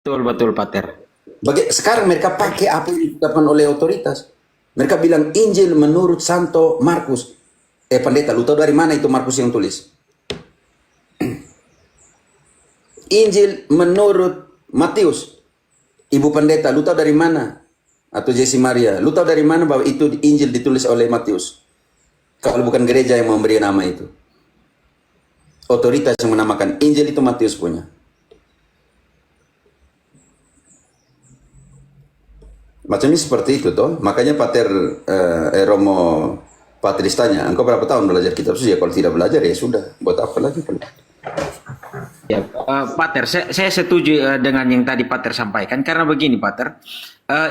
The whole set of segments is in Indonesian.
Betul, betul, Pater. Sekarang mereka pakai apa yang ditetapkan oleh otoritas. Mereka bilang Injil menurut Santo Markus. Pendeta, lu tahu dari mana itu Markus yang tulis? Injil menurut Matius. Ibu pendeta, lu tahu dari mana? Atau Jesse Maria, lu tahu dari mana bahwa itu Injil ditulis oleh Matius? Kalau bukan gereja yang memberi nama itu. Otoritas yang menamakan Injil itu Matius punya. Macamnya seperti itu toh. Makanya Pater Romo Patris tanya, engkau berapa tahun belajar kitab suci? Ya kalau tidak belajar ya sudah, buat apa lagi? Ya, Pater, saya setuju dengan yang tadi Pater sampaikan karena begini, Pater.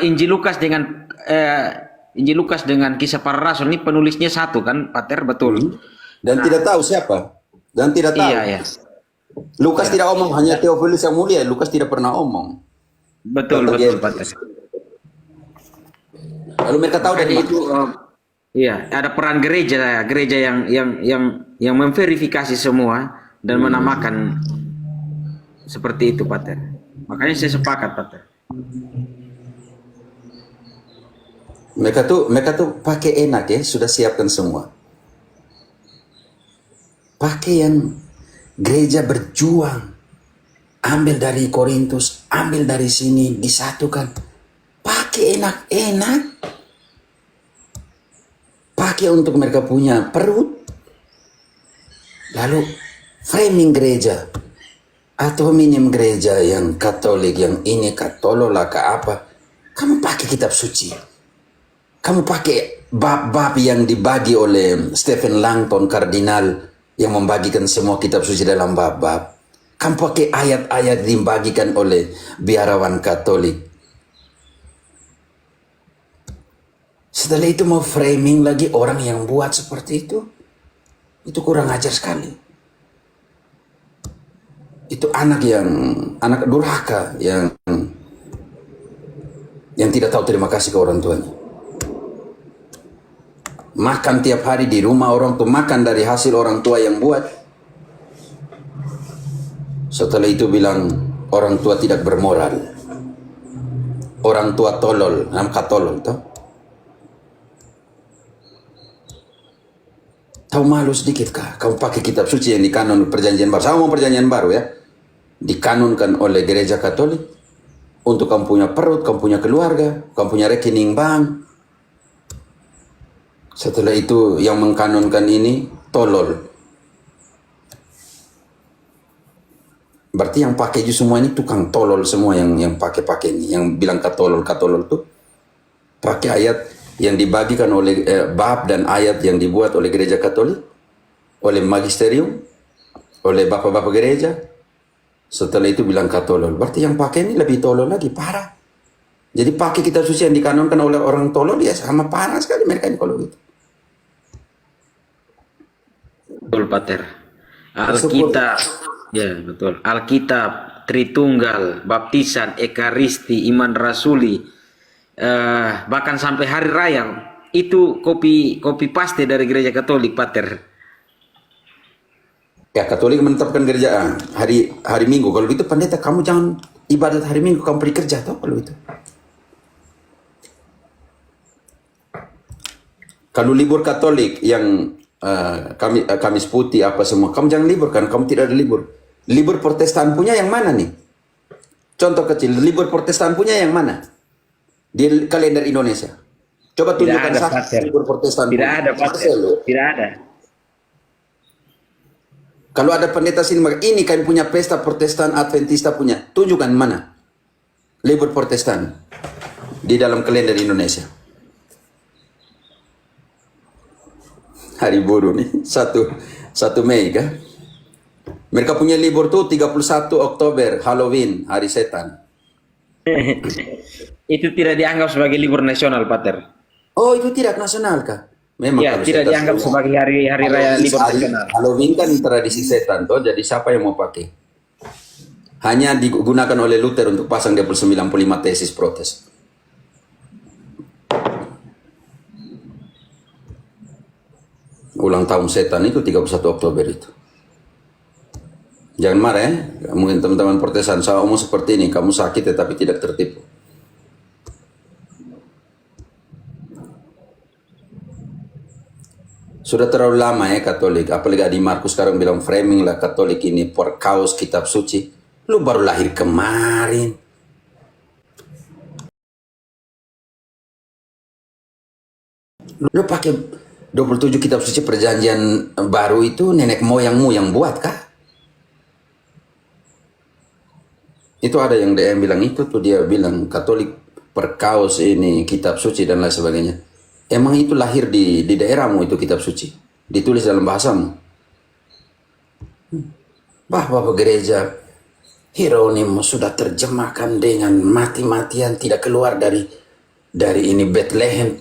Injil Lukas dengan Kisah Para Rasul ini penulisnya satu kan, Pater, betul. Dan tidak tahu siapa. Dan tidak tahu. Iya, ya. Lukas Ya. tidak omong, hanya Theophilus yang mulia. Lukas tidak pernah omong. Betul, Tetap betul, dia- Pater. Lalu mereka tahu dari Makanya mana? itu iya, ada peran gereja, gereja yang memverifikasi semua dan menamakan seperti itu, Pater. Makanya saya sepakat, Pater. Mereka tuh pakai enak ya, sudah siapkan semua. Pakai yang gereja berjuang. Ambil dari Korintus, ambil dari sini, disatukan. Pakai enak-enak. Pakai untuk mereka punya perut. Lalu framing gereja. Atau minim gereja yang Katolik, yang ini Katolola ke apa. Kamu pakai kitab suci. Kamu pakai bab-bab yang dibagi oleh Stephen Langton, kardinal, yang membagikan semua kitab suci dalam bab-bab. Kamu pakai ayat-ayat dibagikan oleh biarawan Katolik. Setelah itu mau framing lagi orang yang buat seperti itu. Itu kurang ajar sekali. Itu anak durhaka yang tidak tahu terima kasih ke orang tuanya. Makan tiap hari di rumah orang tua, makan dari hasil orang tua yang buat. Setelah itu bilang orang tua tidak bermoral. Orang tua tolol, namanya tolol toh. Tahu malu sedikit kah? Kamu pakai kitab suci yang dikanon perjanjian baru. Sama mau perjanjian baru ya. Dikanonkan oleh gereja Katolik. Untuk kamu punya perut, kamu punya keluarga, kamu punya rekening bank. Setelah itu yang mengkanonkan ini tolol. Berarti yang pakai itu semua ini tukang tolol semua yang pakai ini, yang bilang katolol tuh pakai ayat yang dibagikan oleh bab dan ayat yang dibuat oleh gereja Katolik, oleh magisterium, oleh bapak-bapak gereja. Setelah itu bilang katolol. Berarti yang pakai ini lebih tolol lagi, parah. Jadi pakai kitab suci yang dikanonkan oleh orang tolol ya sama parah sekali mereka ini kalau gitu. Betul, Pater. Alkitab, ya betul. Alkitab, Tritunggal, baptisan, ekaristi, iman rasuli, bahkan sampai hari raya itu kopi paste dari gereja Katolik, Pater. Ya Katolik menetapkan gereja hari Minggu. Kalau gitu pendeta kamu jangan ibadat hari Minggu, kamu pergi kerja toh kalau itu. Kalau libur Katolik yang Kamis Putih apa semua, kamu jangan libur kan, kamu tidak ada libur. Libur Protestan punya yang mana nih? Contoh kecil, libur Protestan punya yang mana? Di kalender Indonesia. Coba tunjukkan ada, satu Pater. libur Protestan. Tidak ada, Pater. Tidak ada. Kalau ada pendeta sini, ini kami punya pesta Protestan, Adventista punya. Tunjukkan mana libur Protestan di dalam kalender Indonesia. Hari buruh nih, 1 Mei kah? Mereka punya libur tuh 31 Oktober, Halloween, hari setan. Itu tidak dianggap sebagai libur nasional, Pater. Oh, itu tidak nasional kah? Memang Ya, kalau tidak setan dianggap semua. sebagai hari raya libur nasional. Halloween kan tradisi setan toh, jadi siapa yang mau pakai? Hanya digunakan oleh Luther untuk pasang 95 tesis protes. Ulang tahun setan itu 31 Oktober itu. Jangan marah ya. Mungkin teman-teman Protestan, saya omong seperti ini, kamu sakit tetapi tidak tertipu. Sudah terlalu lama ya Katolik, apalagi Adi Markus sekarang bilang framing lah Katolik ini perkaus kitab suci. Lu baru lahir kemarin. Lu pakai 27 kitab suci perjanjian baru itu nenek moyangmu yang buat kah? Itu ada yang DM bilang itu tuh, dia bilang Katolik perkaus ini kitab suci dan lain sebagainya. Emang itu lahir di daerahmu itu kitab suci? Ditulis dalam bahasamu? Bapak gereja Hieronymus sudah terjemahkan dengan mati-matian, tidak keluar dari ini Bethlehem,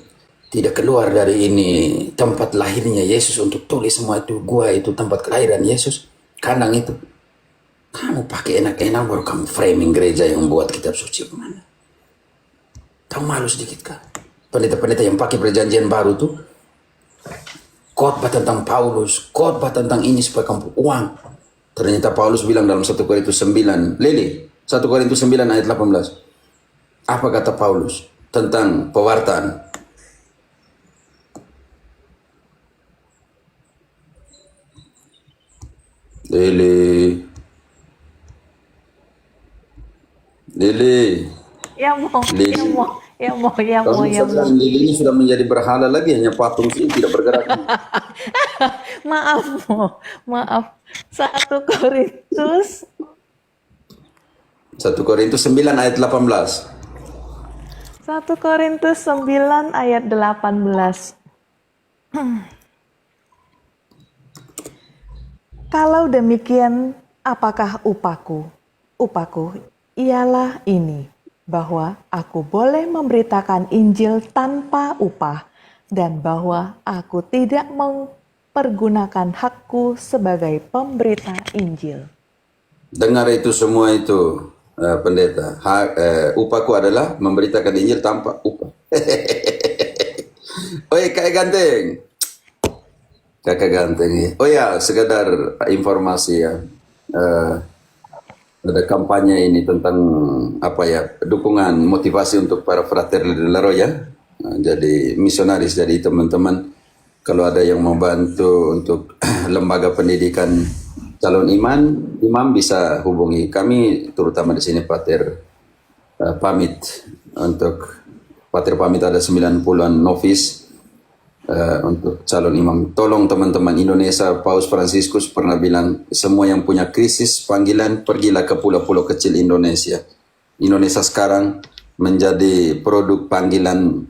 tidak keluar dari ini tempat lahirnya Yesus untuk tulis semua itu. Gua itu tempat kelahiran Yesus, kandang itu. Kamu pakai enak-enak baru kamu framing gereja yang buat kitab suci kemana? Kamu malu sedikit kah? Pendeta-pendeta yang pakai perjanjian baru tuh khotbah tentang Paulus, khotbah tentang ini supaya kamu uang. Ternyata Paulus bilang dalam 1 Korintus 9, Lili, 1 Korintus 9 ayat 18. Apa kata Paulus tentang pewartaan? Lili. Lili ini sudah menjadi berhala lagi, hanya patung sih, tidak bergerak. Maaf. 1 Korintus 1 Korintus 9 ayat 18. 1 Korintus 9 ayat 18. Kalau demikian, apakah upaku? Upaku ialah ini, bahwa aku boleh memberitakan Injil tanpa upah, dan bahwa aku tidak mempergunakan hakku sebagai pemberita Injil. Dengar itu semua itu, pendeta. Upahku adalah memberitakan Injil tanpa upah. Oi, kakak ganteng. Kakak ganteng ya. Oh ya, sekedar informasi ya. Ada kampanye ini tentang apa ya, dukungan motivasi untuk para Fratelli della Roya. Jadi misionaris, jadi teman-teman kalau ada yang mau bantu untuk lembaga pendidikan calon imam bisa hubungi kami, terutama di sini Pater Pamit. Untuk Pater Pamit ada 90-an novis untuk calon imam. Tolong teman-teman Indonesia, Paus Fransiskus pernah bilang, semua yang punya krisis panggilan, pergilah ke pulau-pulau kecil Indonesia. Indonesia sekarang menjadi produk panggilan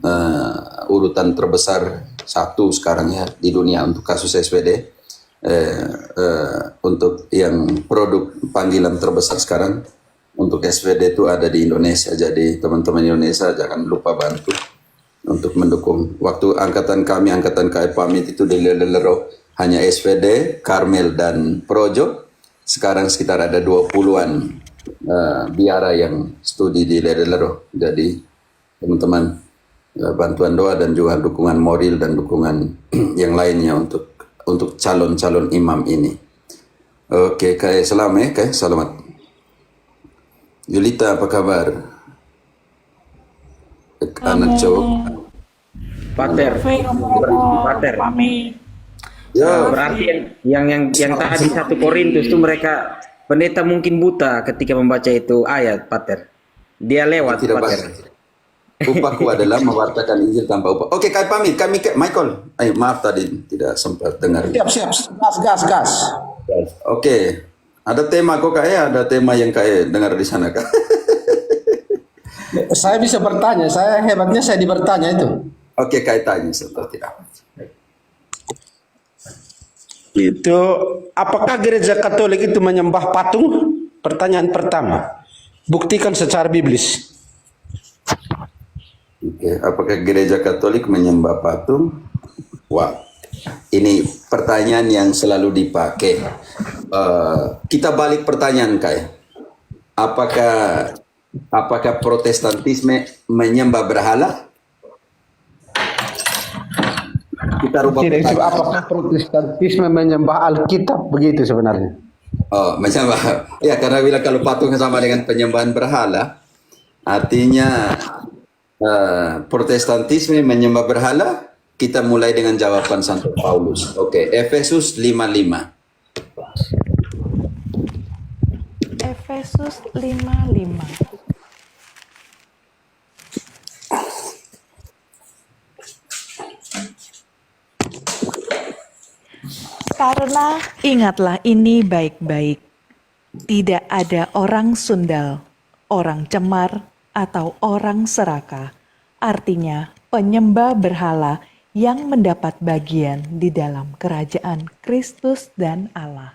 urutan terbesar satu sekarang ya di dunia untuk kasus SPD. Untuk yang produk panggilan terbesar sekarang untuk SPD itu ada di Indonesia. Jadi teman-teman Indonesia jangan lupa bantu untuk mendukung. Waktu angkatan kami, angkatan KF Pamit itu di Lelero hanya SPD, Karmel dan Projo. Sekarang sekitar ada 20-an biara yang studi di Lelero. Jadi teman-teman, bantuan doa dan juga dukungan moral dan dukungan yang lainnya untuk calon-calon imam ini. Oke, Kak, selamat ya, Kak, selamat. Julita, apa kabar? Anak cowok. Pater. Ya, Berarti yang tadi 1 Korintus itu mereka pendeta mungkin buta ketika membaca itu ayat, Pater. Dia lewat, tidak Pater. baik. Upahku adalah mewartakan Injil tanpa upah. Oke, Kak Pamit, Michael. Maaf tadi tidak sempat dengar. Siap. Gas. Oke, ada tema kok Kak ya? Ada tema yang Kak dengar di sana Kak? Saya bisa bertanya, saya hebatnya saya dibertanya itu. Oke, Kak tanya seperti apa? Itu, apakah gereja Katolik itu menyembah patung? Pertanyaan pertama. Buktikan secara biblis. Oke, apakah gereja Katolik menyembah patung? Wah, ini pertanyaan yang selalu dipakai. Kita balik pertanyaan Kak. Apakah Protestantisme menyembah berhala? Kita rubah Tidak, pertanyaan. apakah Protestantisme menyembah Alkitab begitu sebenarnya? Oh, menyembah. Ya, karena bila kalau patung sama dengan penyembahan berhala, artinya Protestantisme menyembah berhala. Kita mulai dengan jawaban Santo Paulus. Oke, Efesus 5:5. Efesus 5:5. Karena ingatlah ini baik-baik, tidak ada orang sundal, orang cemar, atau orang serakah, artinya penyembah berhala yang mendapat bagian di dalam kerajaan Kristus dan Allah.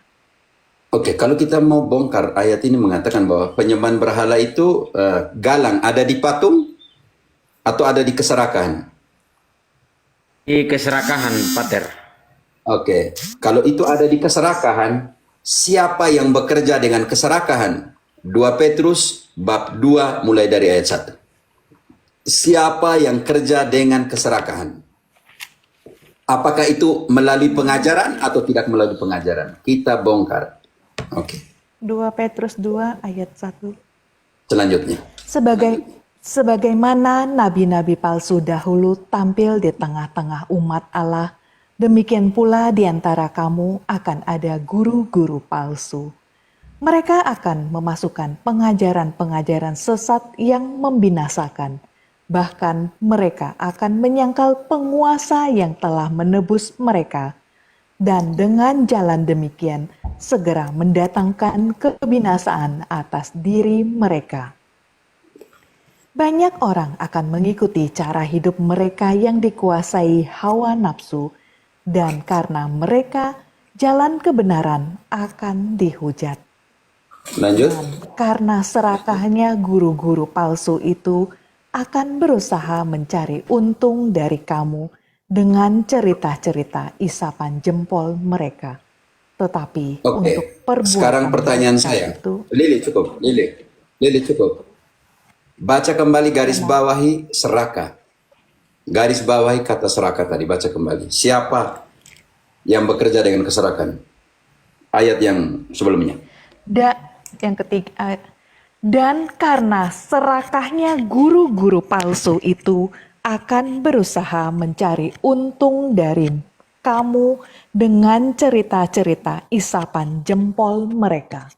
Oke, kalau kita mau bongkar ayat ini mengatakan bahwa penyembahan berhala itu galang ada di patung atau ada di keserakahan. Di keserakahan, Pater. Oke, kalau itu ada di keserakahan, siapa yang bekerja dengan keserakahan? 2 Petrus bab 2 mulai dari ayat 1. Siapa yang kerja dengan keserakahan? Apakah itu melalui pengajaran atau tidak melalui pengajaran? Kita bongkar. Oke. 2 Petrus 2 ayat 1. Selanjutnya. Sebagaimana nabi-nabi palsu dahulu tampil di tengah-tengah umat Allah, demikian pula di antara kamu akan ada guru-guru palsu. Mereka akan memasukkan pengajaran-pengajaran sesat yang membinasakan. Bahkan mereka akan menyangkal penguasa yang telah menebus mereka. Dan dengan jalan demikian segera mendatangkan kebinasaan atas diri mereka. Banyak orang akan mengikuti cara hidup mereka yang dikuasai hawa nafsu, dan karena mereka jalan kebenaran akan dihujat. Lanjut. Dan karena serakahnya guru-guru palsu itu akan berusaha mencari untung dari kamu dengan cerita-cerita isapan jempol mereka. Tetapi Oke. untuk perbuatan Sekarang pertanyaan mereka saya. itu, Lili cukup. Lili cukup. Baca kembali garis bawahi serakah. Garis bawahi kata serakah tadi. Baca kembali. Siapa yang bekerja dengan keserakahan? Ayat yang sebelumnya. yang ketiga, dan karena serakahnya guru-guru palsu itu akan berusaha mencari untung dari kamu dengan cerita-cerita isapan jempol mereka.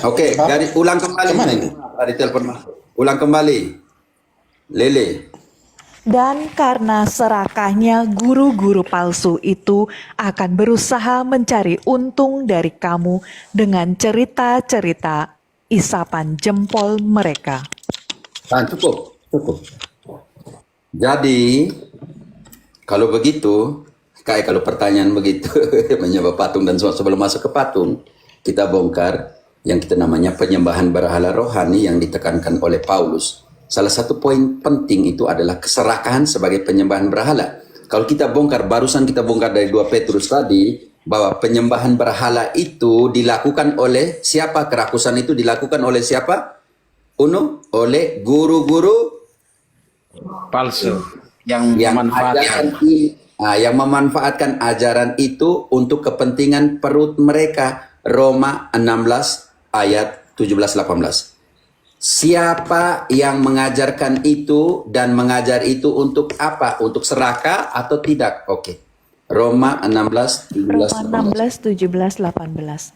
Oke, garis ulang kembali. Kemana ini? Tadi telepon masuk. Ulang kembali. Lili. Dan karena serakahnya guru-guru palsu itu akan berusaha mencari untung dari kamu dengan cerita-cerita isapan jempol mereka. Cukup. Jadi, kalau begitu, kayak kalau pertanyaan begitu, menyembah patung dan sebelum masuk ke patung, kita bongkar yang kita namanya penyembahan berhala rohani yang ditekankan oleh Paulus. Salah satu poin penting itu adalah keserakahan sebagai penyembahan berhala. Kalau kita bongkar, barusan kita bongkar dari 2 Petrus tadi, bahwa penyembahan berhala itu dilakukan oleh siapa? Kerakusan itu dilakukan oleh siapa? Oleh guru-guru Palsu. Yang memanfaatkan. yang memanfaatkan ajaran itu untuk kepentingan perut mereka. Roma 16 ayat 17-18. Siapa yang mengajarkan itu dan mengajar itu untuk apa? Untuk serakah atau tidak? Oke. Roma 16, 17, 18.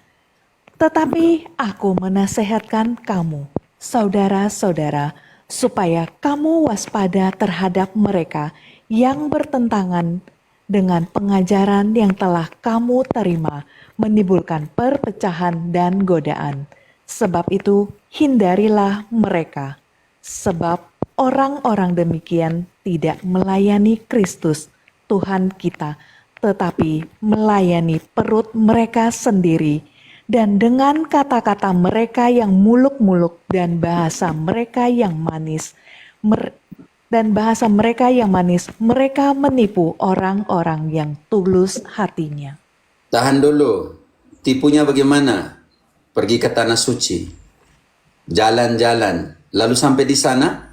Tetapi aku menasehatkan kamu, saudara-saudara, supaya kamu waspada terhadap mereka yang bertentangan dengan pengajaran yang telah kamu terima, menimbulkan perpecahan dan godaan. Sebab itu, hindarilah mereka. Sebab orang-orang demikian tidak melayani Kristus, Tuhan kita, tetapi melayani perut mereka sendiri. Dan dengan kata-kata mereka yang muluk-muluk dan bahasa mereka yang manis, dan bahasa mereka yang manis, mereka menipu orang-orang yang tulus hatinya. Tahan dulu. Tipunya bagaimana? Pergi ke tanah suci. Jalan-jalan. Lalu sampai di sana,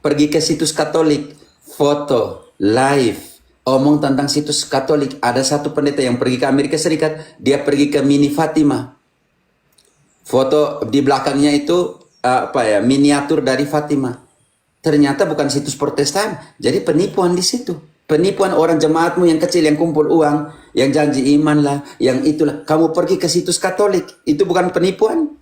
pergi ke situs Katolik. Foto, live, omong tentang situs Katolik. Ada satu pendeta yang pergi ke Amerika Serikat, dia pergi ke Mini Fatima. Foto di belakangnya itu miniatur dari Fatima. Ternyata bukan situs Protestan, jadi penipuan di situ. Penipuan orang jemaatmu yang kecil yang kumpul uang, yang janji iman lah, yang itulah. Kamu pergi ke situs Katolik, itu bukan penipuan.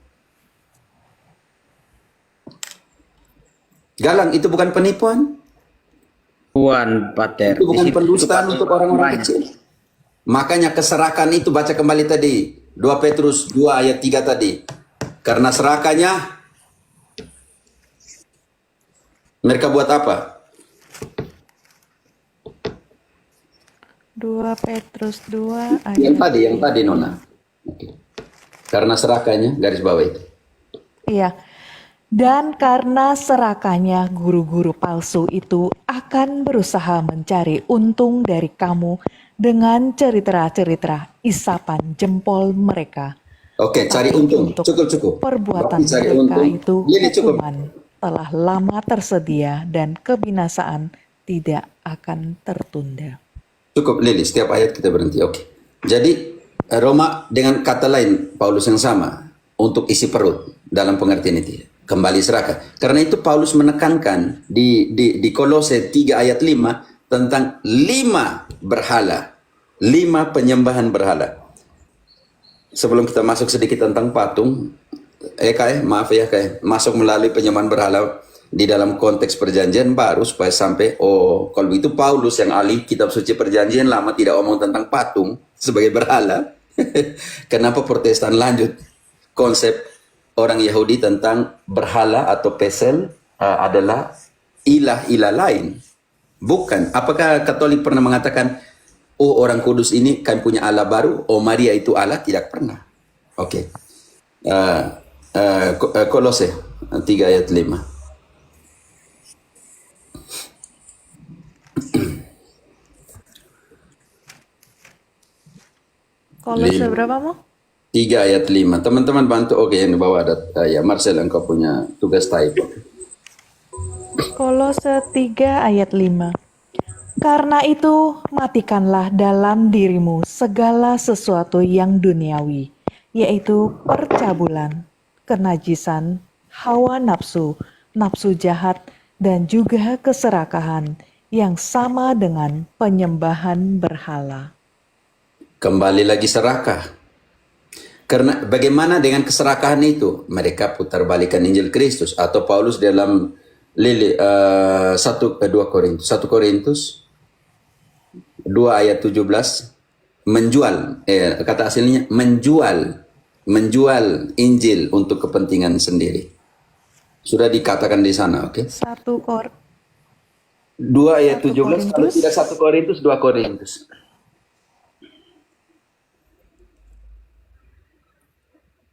Galang, itu bukan penipuan. Puan, Pater. Itu bukan Di situ pendustaan untuk orang-orang banyak. kecil. Makanya keserakan itu baca kembali tadi. 2 Petrus 2 ayat 3 tadi. Karena serakannya mereka buat apa? 2 Petrus 2 ayat. Yang tadi Nona. Oke. Karena serakannya, garis bawah itu. Iya. Dan karena serakannya guru-guru palsu itu akan berusaha mencari untung dari kamu dengan cerita-cerita isapan jempol mereka. Oke, cari Tapi untung. untuk Cukup. perbuatan Berarti cari mereka untung. itu Lili, cukup. hukuman telah lama tersedia dan kebinasaan tidak akan tertunda. Cukup Lili, setiap ayat kita berhenti. Oke. Jadi Roma dengan kata lain Paulus yang sama untuk isi perut dalam pengertian itu. Kembali serakah. Karena itu Paulus menekankan di Kolose 3 ayat 5 tentang 5 berhala. 5 penyembahan berhala. Sebelum kita masuk sedikit tentang patung, maaf ya masuk melalui penyembahan berhala di dalam konteks perjanjian baru supaya sampai kalau begitu Paulus yang ahli kitab suci perjanjian lama tidak omong tentang patung sebagai berhala. Kenapa Protestan lanjut konsep orang Yahudi tentang berhala atau pesel adalah ilah-ilah lain? Bukan. Apakah Katolik pernah mengatakan orang kudus ini kan punya Allah baru, Maria itu Allah? Tidak pernah. Oke. Kolose 3 ayat 5. Kolose berapa mau? 3 ayat 5. Teman-teman bantu. Oke, yang di bawah ada ya Marcel, engkau punya tugas type. Kolose 3 ayat 5. Karena itu matikanlah dalam dirimu segala sesuatu yang duniawi, yaitu percabulan, kenajisan, hawa nafsu, nafsu jahat, dan juga keserakahan yang sama dengan penyembahan berhala. Kembali lagi serakah. Karena bagaimana dengan keserakahan itu? Mereka putar balikan Injil Kristus atau Paulus dalam 1 Korintus 2 ayat 17 menjual kata aslinya menjual Injil untuk kepentingan sendiri. Sudah dikatakan di sana, oke? 1 2 ayat 1 17 kalau Korintus. tidak 1 Korintus 2 Korintus.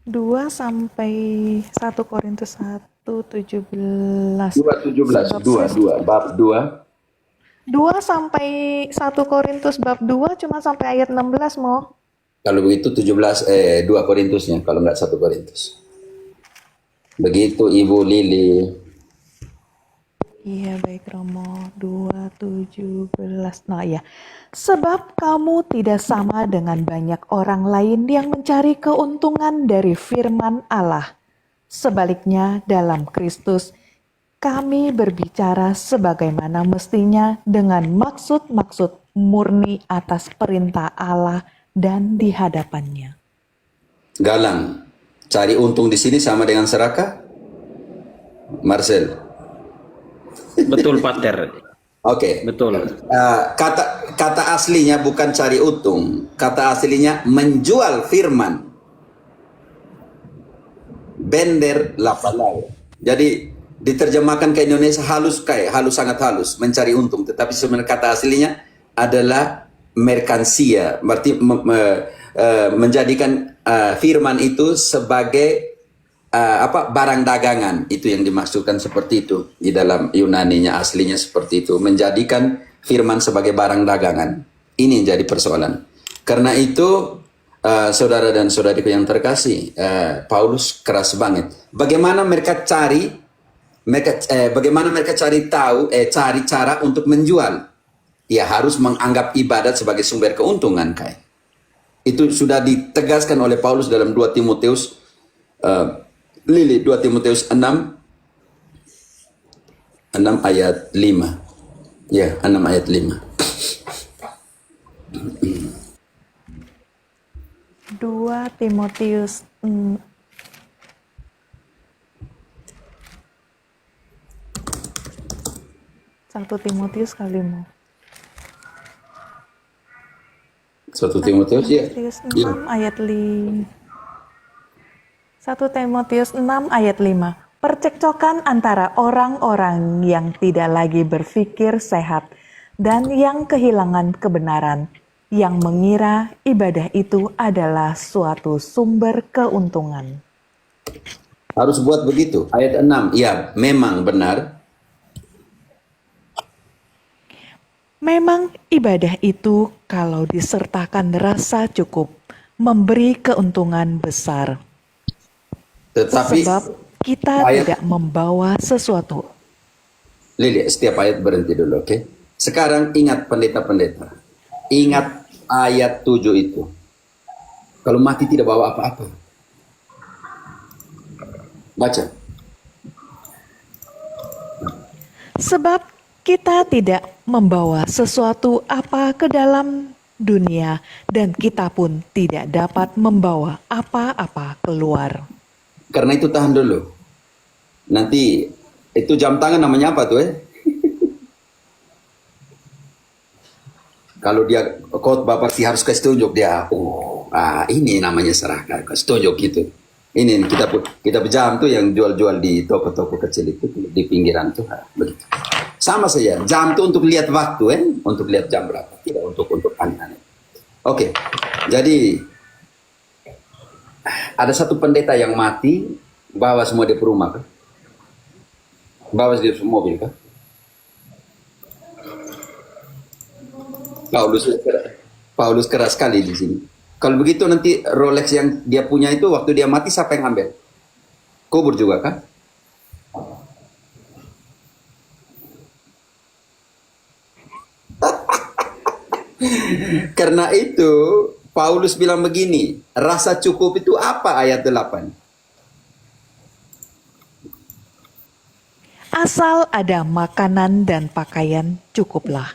2 sampai 1 Korintus 1:17. 2:17 bab 2 2 sampai 1 Korintus bab 2 cuma sampai ayat 16 mau. kalau begitu 2 Korintusnya kalau nggak 1 Korintus. Begitu Ibu Lili. Iya baik Romo 2:17. Nah ya, sebab kamu tidak sama dengan banyak orang lain yang mencari keuntungan dari firman Allah. Sebaliknya dalam Kristus kami berbicara sebagaimana mestinya dengan maksud-maksud murni atas perintah Allah dan di hadapannya. Galang, cari untung di sini sama dengan serakah? Marcel. Betul, Pater. Oke. Betul. Kata aslinya bukan cari untung. Kata aslinya menjual firman. Bender la palabra. Jadi diterjemahkan ke Indonesia halus sangat halus, mencari untung. Tetapi sebenarnya kata aslinya adalah merkansia. Berarti menjadikan firman itu sebagai barang dagangan, itu yang dimaksudkan seperti itu di dalam Yunaninya, aslinya seperti itu, menjadikan firman sebagai barang dagangan. Ini yang jadi persoalan. Karena itu saudara dan saudariku yang terkasih, Paulus keras banget. Bagaimana mereka cari tahu cari cara untuk menjual. Dia harus menganggap ibadat sebagai sumber keuntungan, Kai. Itu sudah ditegaskan oleh Paulus dalam 2 Timotius 2 Timotius 6 ayat 5. Ya, 6 ayat 5. 2 Timotius 1 Timotius kali mau. 1 Timotius ya. Timotius Ya. 6 ayat 5. 1 Timotius 6 ayat 5. Percekcokan antara orang-orang yang tidak lagi berpikir sehat dan yang kehilangan kebenaran, yang mengira ibadah itu adalah suatu sumber keuntungan. Harus buat begitu. Ayat 6. Ya, memang benar. Memang ibadah itu kalau disertakan rasa cukup, memberi keuntungan besar. Tetapi Sebab kita ayat- tidak membawa sesuatu. Lili, setiap ayat berhenti dulu, oke? Sekarang ingat pendeta-pendeta. Ingat ayat 7 itu. Kalau mati tidak bawa apa-apa. Baca. Sebab kita tidak membawa sesuatu apa ke dalam dunia, dan kita pun tidak dapat membawa apa-apa keluar. Karena itu tahan dulu. Nanti itu jam tangan namanya apa tuh Kalau dia khotbah pasti harus kasih tunjuk dia. Ini namanya serahkan, kasih tunjuk gitu. Ini kita jam tuh yang jual-jual di toko-toko kecil itu di pinggiran tuh begitu. Sama saja, jam tuh untuk lihat waktu untuk lihat jam berapa, tidak untuk aneh-aneh. Oke. Jadi ada satu pendeta yang mati, bawa semua dia ke rumah kan? Bawa dia ke mobil kan? Paulus keras sekali di sini. Kalau begitu nanti Rolex yang dia punya itu waktu dia mati siapa yang ambil? Kubur juga kan? Karena itu Paulus bilang begini, rasa cukup itu apa ayat 8? Asal ada makanan dan pakaian, cukuplah.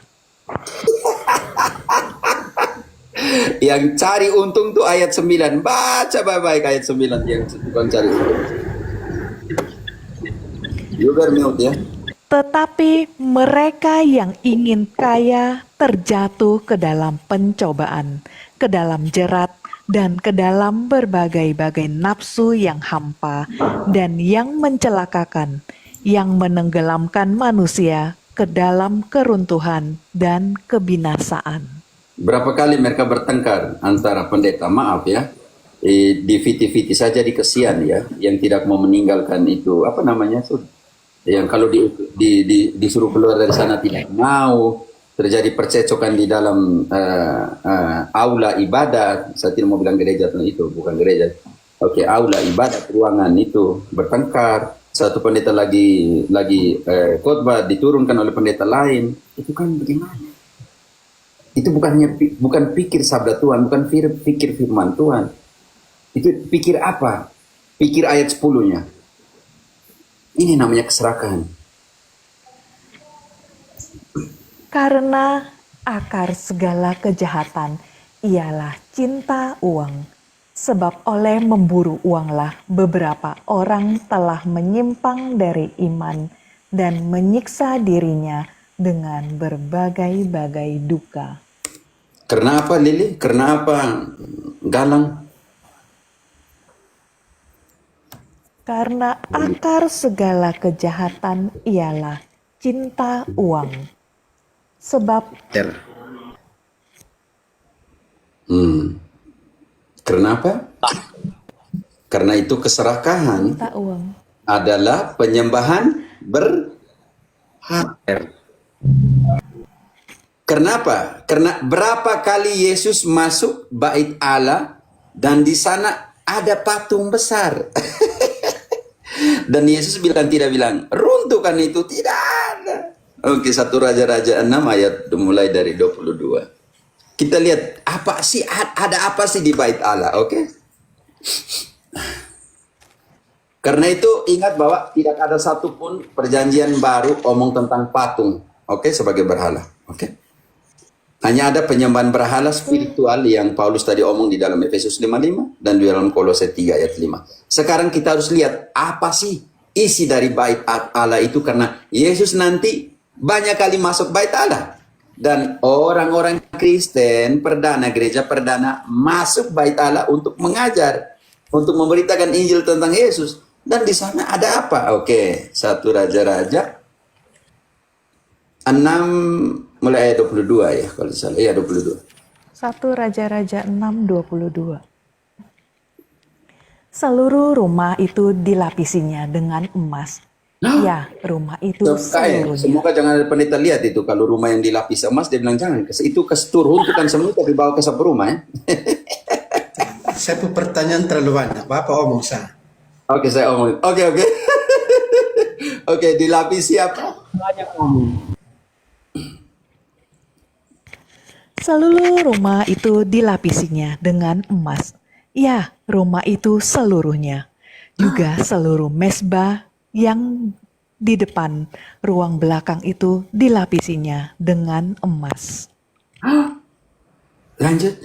Yang cari untung tuh ayat 9. Baca baik-baik ayat 9 yang bukan cari untung. You bermute ya. Tetapi mereka yang ingin kaya terjatuh ke dalam pencobaan, ke dalam jerat, dan ke dalam berbagai-bagai nafsu yang hampa dan yang mencelakakan, yang menenggelamkan manusia ke dalam keruntuhan dan kebinasaan. Berapa kali mereka bertengkar antara pendeta, maaf ya, di viti-viti saja di kesian ya, yang tidak mau meninggalkan itu, apa namanya tuh, yang kalau disuruh keluar dari sana tidak mau, terjadi percecokan di dalam aula ibadat. Saya tidak mau bilang gereja itu, bukan gereja. Oke, aula ibadat, ruangan itu bertengkar. Satu pendeta lagi khotbah diturunkan oleh pendeta lain. Itu kan bagaimana? Itu bukan pikir sabda Tuhan, bukan pikir firman Tuhan. Itu pikir apa? Pikir ayat 10-nya. Ini namanya keserakahan. Karena akar segala kejahatan ialah cinta uang. Sebab oleh memburu uanglah beberapa orang telah menyimpang dari iman dan menyiksa dirinya dengan berbagai-bagai duka. Karena apa, Lili? Karena apa, Galang? Karena akar segala kejahatan ialah cinta uang. Sebab Kenapa? Karena itu keserakahan minta uang. adalah penyembahan Kenapa? Karena berapa kali Yesus masuk bait Allah dan di sana ada patung besar. Dan Yesus tidak bilang, runtuhkan itu. Tidak ada. Oke, 1 Raja-Raja 6 ayat mulai dari 22. Kita lihat, apa sih, ada apa sih di bait Allah, oke? Karena itu ingat bahwa tidak ada satupun perjanjian baru omong tentang patung, oke, sebagai berhala, oke? Hanya ada penyembahan berhala spiritual yang Paulus tadi omong di dalam Efesus 5:5 dan di dalam Kolose 3 ayat 5. Sekarang kita harus lihat apa sih isi dari bait Allah itu, karena Yesus nanti banyak kali masuk bait Allah. Dan orang-orang Kristen perdana, gereja perdana masuk bait Allah untuk mengajar, untuk memberitakan Injil tentang Yesus. Dan di sana ada apa? Oke, 1 Raja-Raja 6 mulai ayat 22 ya, kalau tidak salah. Ya, 22. 1 Raja-Raja 6:22. Seluruh rumah itu dilapisinya dengan emas. Ya, rumah itu seluruhnya. Semoga jangan ada pendeta lihat itu. Kalau rumah yang dilapis emas, dia bilang jangan. Itu kestur untuk kan semua, tapi bawa ke satu rumah ya. Saya punya pertanyaan terlalu banyak. Bapak omong saya. Oke, saya omong. Oke. Oke, dilapisi apa? Banyak omong. Seluruh rumah itu dilapisinya dengan emas. Ya, rumah itu seluruhnya. Juga seluruh mezbah yang di depan ruang belakang itu dilapisinya dengan emas. Lanjut.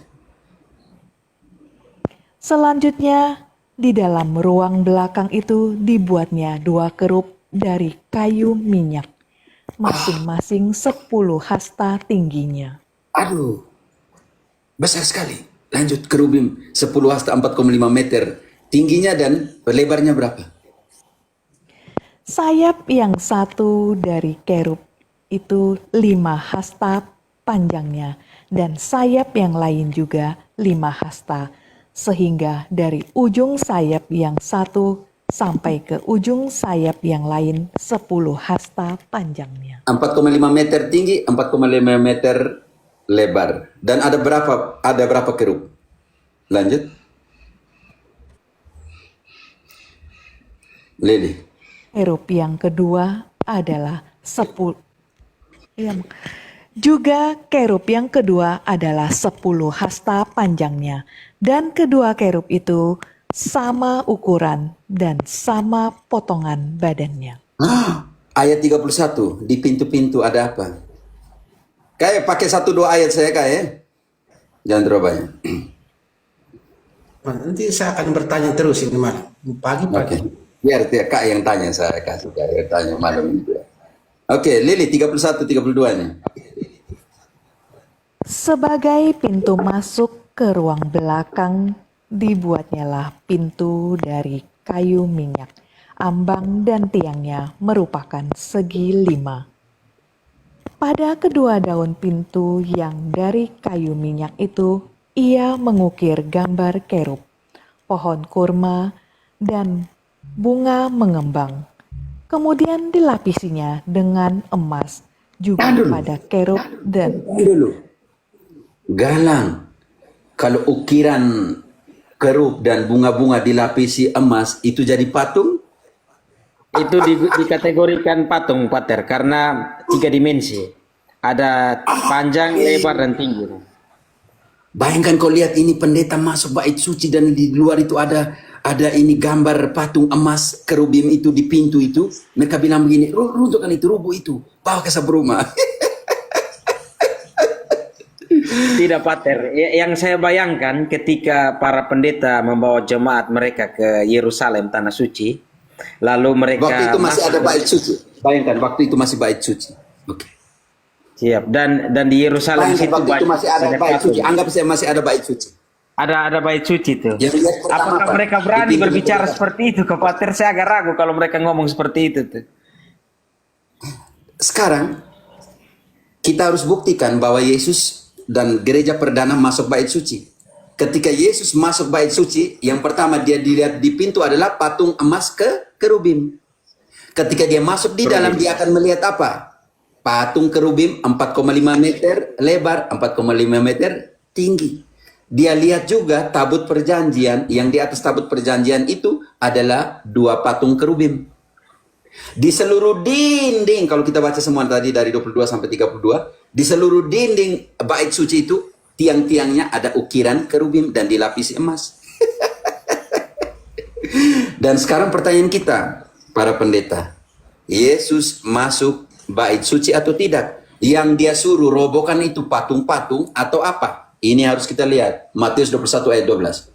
Selanjutnya, di dalam ruang belakang itu dibuatnya 2 kerub dari kayu minyak, masing-masing 10 hasta tingginya. Aduh, besar sekali. Lanjut, kerubim 10 hasta 4,5 meter tingginya dan lebarnya berapa? Sayap yang satu dari kerub itu 5 hasta panjangnya, dan sayap yang lain juga 5 hasta, sehingga dari ujung sayap yang satu sampai ke ujung sayap yang lain 10 hasta panjangnya. 4,5 meter tinggi, 4,5 meter lebar. Dan ada berapa kerub? Lanjut. Lili. Kerub yang kedua adalah 10. Juga kerub yang kedua adalah 10 hasta panjangnya, dan kedua kerub itu sama ukuran dan sama potongan badannya. Ayat 31, di pintu-pintu ada apa? Kayak pakai 1-2 ayat saya kayak. Jangan terlalu banyak. Nanti saya akan bertanya terus ini malam. Pagi-pagi. Oke. Biar Kak yang tanya, saya kasih Kak yang tanya malam ini. Oke, Lili 31 32-nya. Sebagai pintu masuk ke ruang belakang, dibuatnyalah pintu dari kayu minyak. Ambang dan tiangnya merupakan segi 5. Pada kedua daun pintu yang dari kayu minyak itu, ia mengukir gambar kerub, pohon kurma, dan bunga mengembang. Kemudian dilapisinya dengan emas juga pada kerub dan Dulu. Galang. Kalau ukiran kerub dan bunga-bunga dilapisi emas, itu jadi patung? Itu dikategorikan patung, Pater, karena 3 dimensi. Ada panjang, lebar, dan tinggi. Bayangkan kau lihat ini pendeta masuk bait suci dan di luar itu ada ini gambar patung emas kerubim itu di pintu itu. Mereka bilang begini, runtuhkan itu, rubuh itu, bawa ke sebuah rumah. Tidak, Pater. Yang saya bayangkan ketika para pendeta membawa jemaat mereka ke Yerusalem, Tanah Suci, lalu mereka Waktu itu masih ada bait suci. Bayangkan, waktu itu masih bait suci. Oke. Siap. Dan di Yerusalem Bayangkan, situ waktu itu masih ada bait patung. suci. Anggap saya masih ada bait suci. Ada bait suci tuh. Yang lihat pertama Apakah apa? mereka berani Di pintu berbicara mereka. seperti itu ke Pater? Saya agak ragu kalau mereka ngomong seperti itu tuh. Sekarang kita harus buktikan bahwa Yesus dan gereja perdana masuk bait suci. Ketika Yesus masuk bait suci, yang pertama dia dilihat di pintu adalah patung emas kerubim. Ketika dia masuk di dalam, dia akan melihat apa? Patung kerubim 4,5 meter lebar, 4,5 meter tinggi. Dia lihat juga tabut perjanjian, yang di atas tabut perjanjian itu adalah 2 patung kerubim. Di seluruh dinding, kalau kita baca semua tadi dari 22 sampai 32, di seluruh dinding bait suci itu, tiang-tiangnya ada ukiran kerubim dan dilapisi emas. Dan sekarang pertanyaan kita, para pendeta, Yesus masuk bait suci atau tidak? Yang dia suruh robohkan itu patung-patung atau apa? Ini harus kita lihat. Matius 21 ayat 12.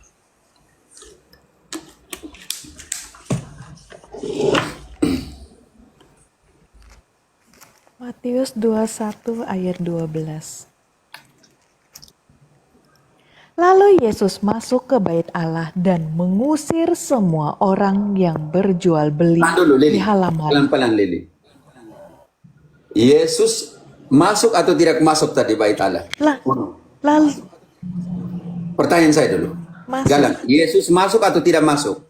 Matius 21 ayat 12. Lalu Yesus masuk ke bait Allah dan mengusir semua orang yang berjual beli Tahan dulu, di Lili. halaman. Pelan-pelan, Lili. Yesus masuk atau tidak masuk tadi bait Allah? Lalu Pertanyaan saya dulu. Masuk. Galang, Yesus masuk atau tidak masuk?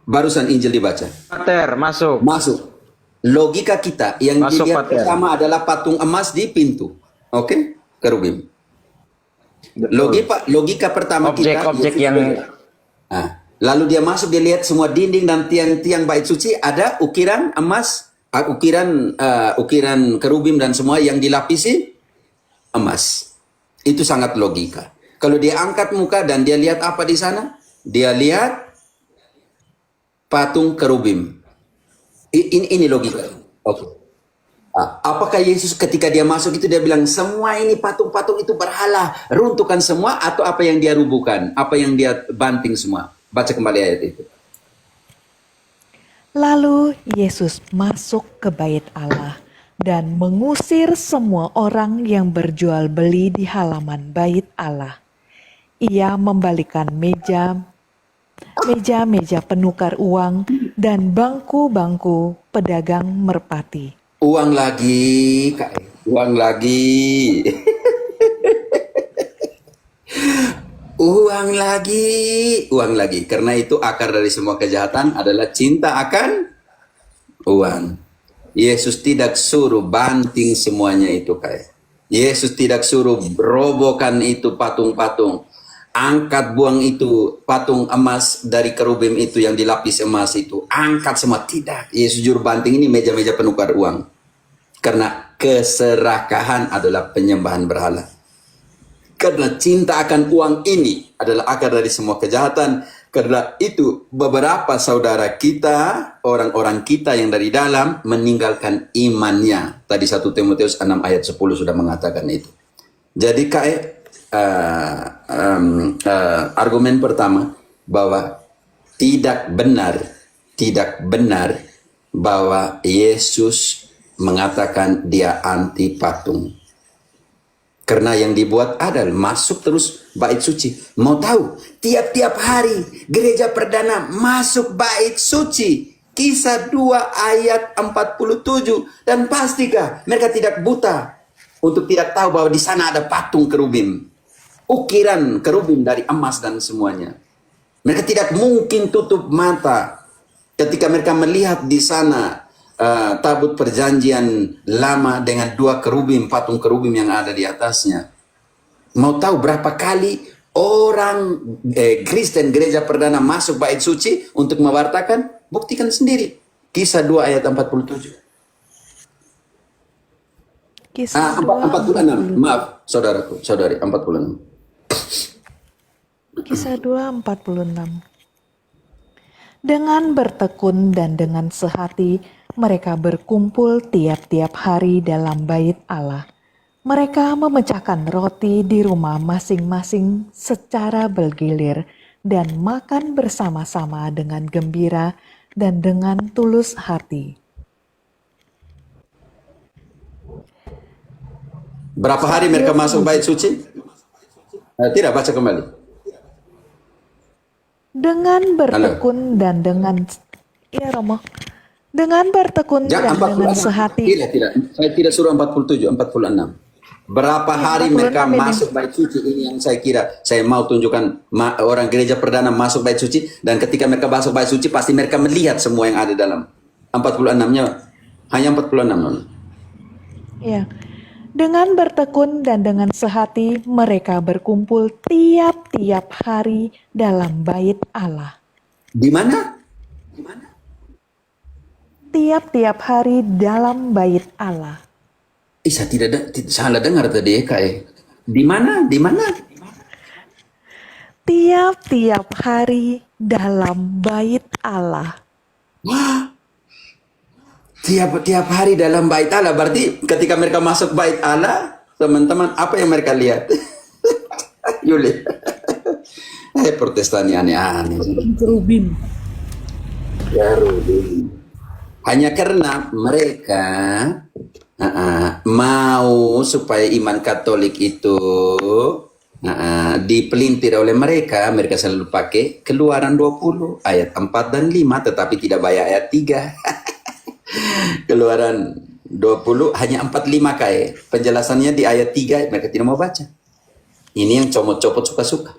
Barusan Injil dibaca. Pater, masuk. Masuk. Logika kita yang Masuk, dilihat Pater. pertama adalah patung emas di pintu. Oke? Kerubim. Logika pertama kita. Objek-objek Yesus yang beda. Nah, lalu dia masuk, dia lihat semua dinding dan tiang-tiang bait suci ada ukiran emas, ukiran kerubim dan semua yang dilapisi emas. Itu sangat logika. Kalau dia angkat muka dan dia lihat apa di sana? Dia lihat patung kerubim. Ini logika. Oke. Apakah Yesus ketika dia masuk itu dia bilang semua ini patung-patung itu berhala, runtuhkan semua, atau apa yang dia rubuhkan, apa yang dia banting semua? Baca kembali ayat itu. Lalu Yesus masuk ke bait Allah dan mengusir semua orang yang berjual beli di halaman bait Allah. Ia membalikan meja-meja penukar uang dan bangku-bangku pedagang merpati. Uang lagi, Kak. Uang lagi. Uang lagi. Uang lagi. Karena itu akar dari semua kejahatan adalah cinta akan uang. Yesus tidak suruh banting semuanya itu, Kak. Yesus tidak suruh robohkan itu patung-patung. Angkat, buang itu patung emas dari kerubim itu yang dilapis emas itu. Angkat semua. Tidak. Yesus juru banting ini meja-meja penukar uang. Karena keserakahan adalah penyembahan berhala. Karena cinta akan uang ini adalah akar dari semua kejahatan. Karena itu beberapa saudara kita, orang-orang kita yang dari dalam meninggalkan imannya. Tadi 1 Timotius 6 ayat 10 sudah mengatakan itu. Jadi argumen pertama bahwa tidak benar bahwa Yesus mengatakan dia anti patung. Karena yang dibuat adalah masuk terus bait suci. Mau tahu? Tiap-tiap hari gereja perdana masuk bait suci. Kisah 2 ayat 47. Dan pastikah mereka tidak buta untuk tidak tahu bahwa di sana ada patung kerubim. Ukiran kerubim dari emas dan semuanya. Mereka tidak mungkin tutup mata ketika mereka melihat di sana tabut perjanjian lama dengan 2 kerubim, patung kerubim yang ada di atasnya. Mau tahu berapa kali orang Kristen gereja perdana masuk bait suci untuk mewartakan? Buktikan sendiri. Kisah 2 ayat 47. Kisah 46. Maaf, saudaraku, saudari, 46. Kisah 2:46. Dengan bertekun dan dengan sehati mereka berkumpul tiap-tiap hari dalam bait Allah. Mereka memecahkan roti di rumah masing-masing secara bergilir dan makan bersama-sama dengan gembira dan dengan tulus hati. Berapa hari mereka masuk bait suci? Tidak, baca kembali. Dengan bertekun dan dengan Romo. Dengan bertekun dan dengan sehati. Tidak. Saya tidak suruh 47, 46. Berapa hari 46 mereka ini. masuk bait suci, ini yang saya kira saya mau tunjukkan. Orang gereja perdana masuk bait suci, dan ketika mereka masuk bait suci pasti mereka melihat semua yang ada dalam. 46-nya hanya 46 non. Ya. Dengan bertekun dan dengan sehati mereka berkumpul tiap-tiap hari dalam bait Allah. Di mana? Tiap-tiap hari dalam bait Allah. Saya salah dengar tadi Kak. Di mana? Di mana? Tiap-tiap hari dalam bait Allah. Tiap hari dalam bait Allah. Berarti ketika mereka masuk bait Allah, teman-teman, apa yang mereka lihat? Yuli. Protestan ini aneh-aneh. Kerubim. Ya Rubin. Hanya karena mereka mau supaya iman Katolik itu dipelintir oleh mereka selalu pakai Keluaran 20 ayat 4 dan 5, tetapi tidak bayar ayat 3. Keluaran 20 hanya 45 kayak penjelasannya di ayat 3, mereka tidak mau baca. Ini yang comot-copot suka-suka.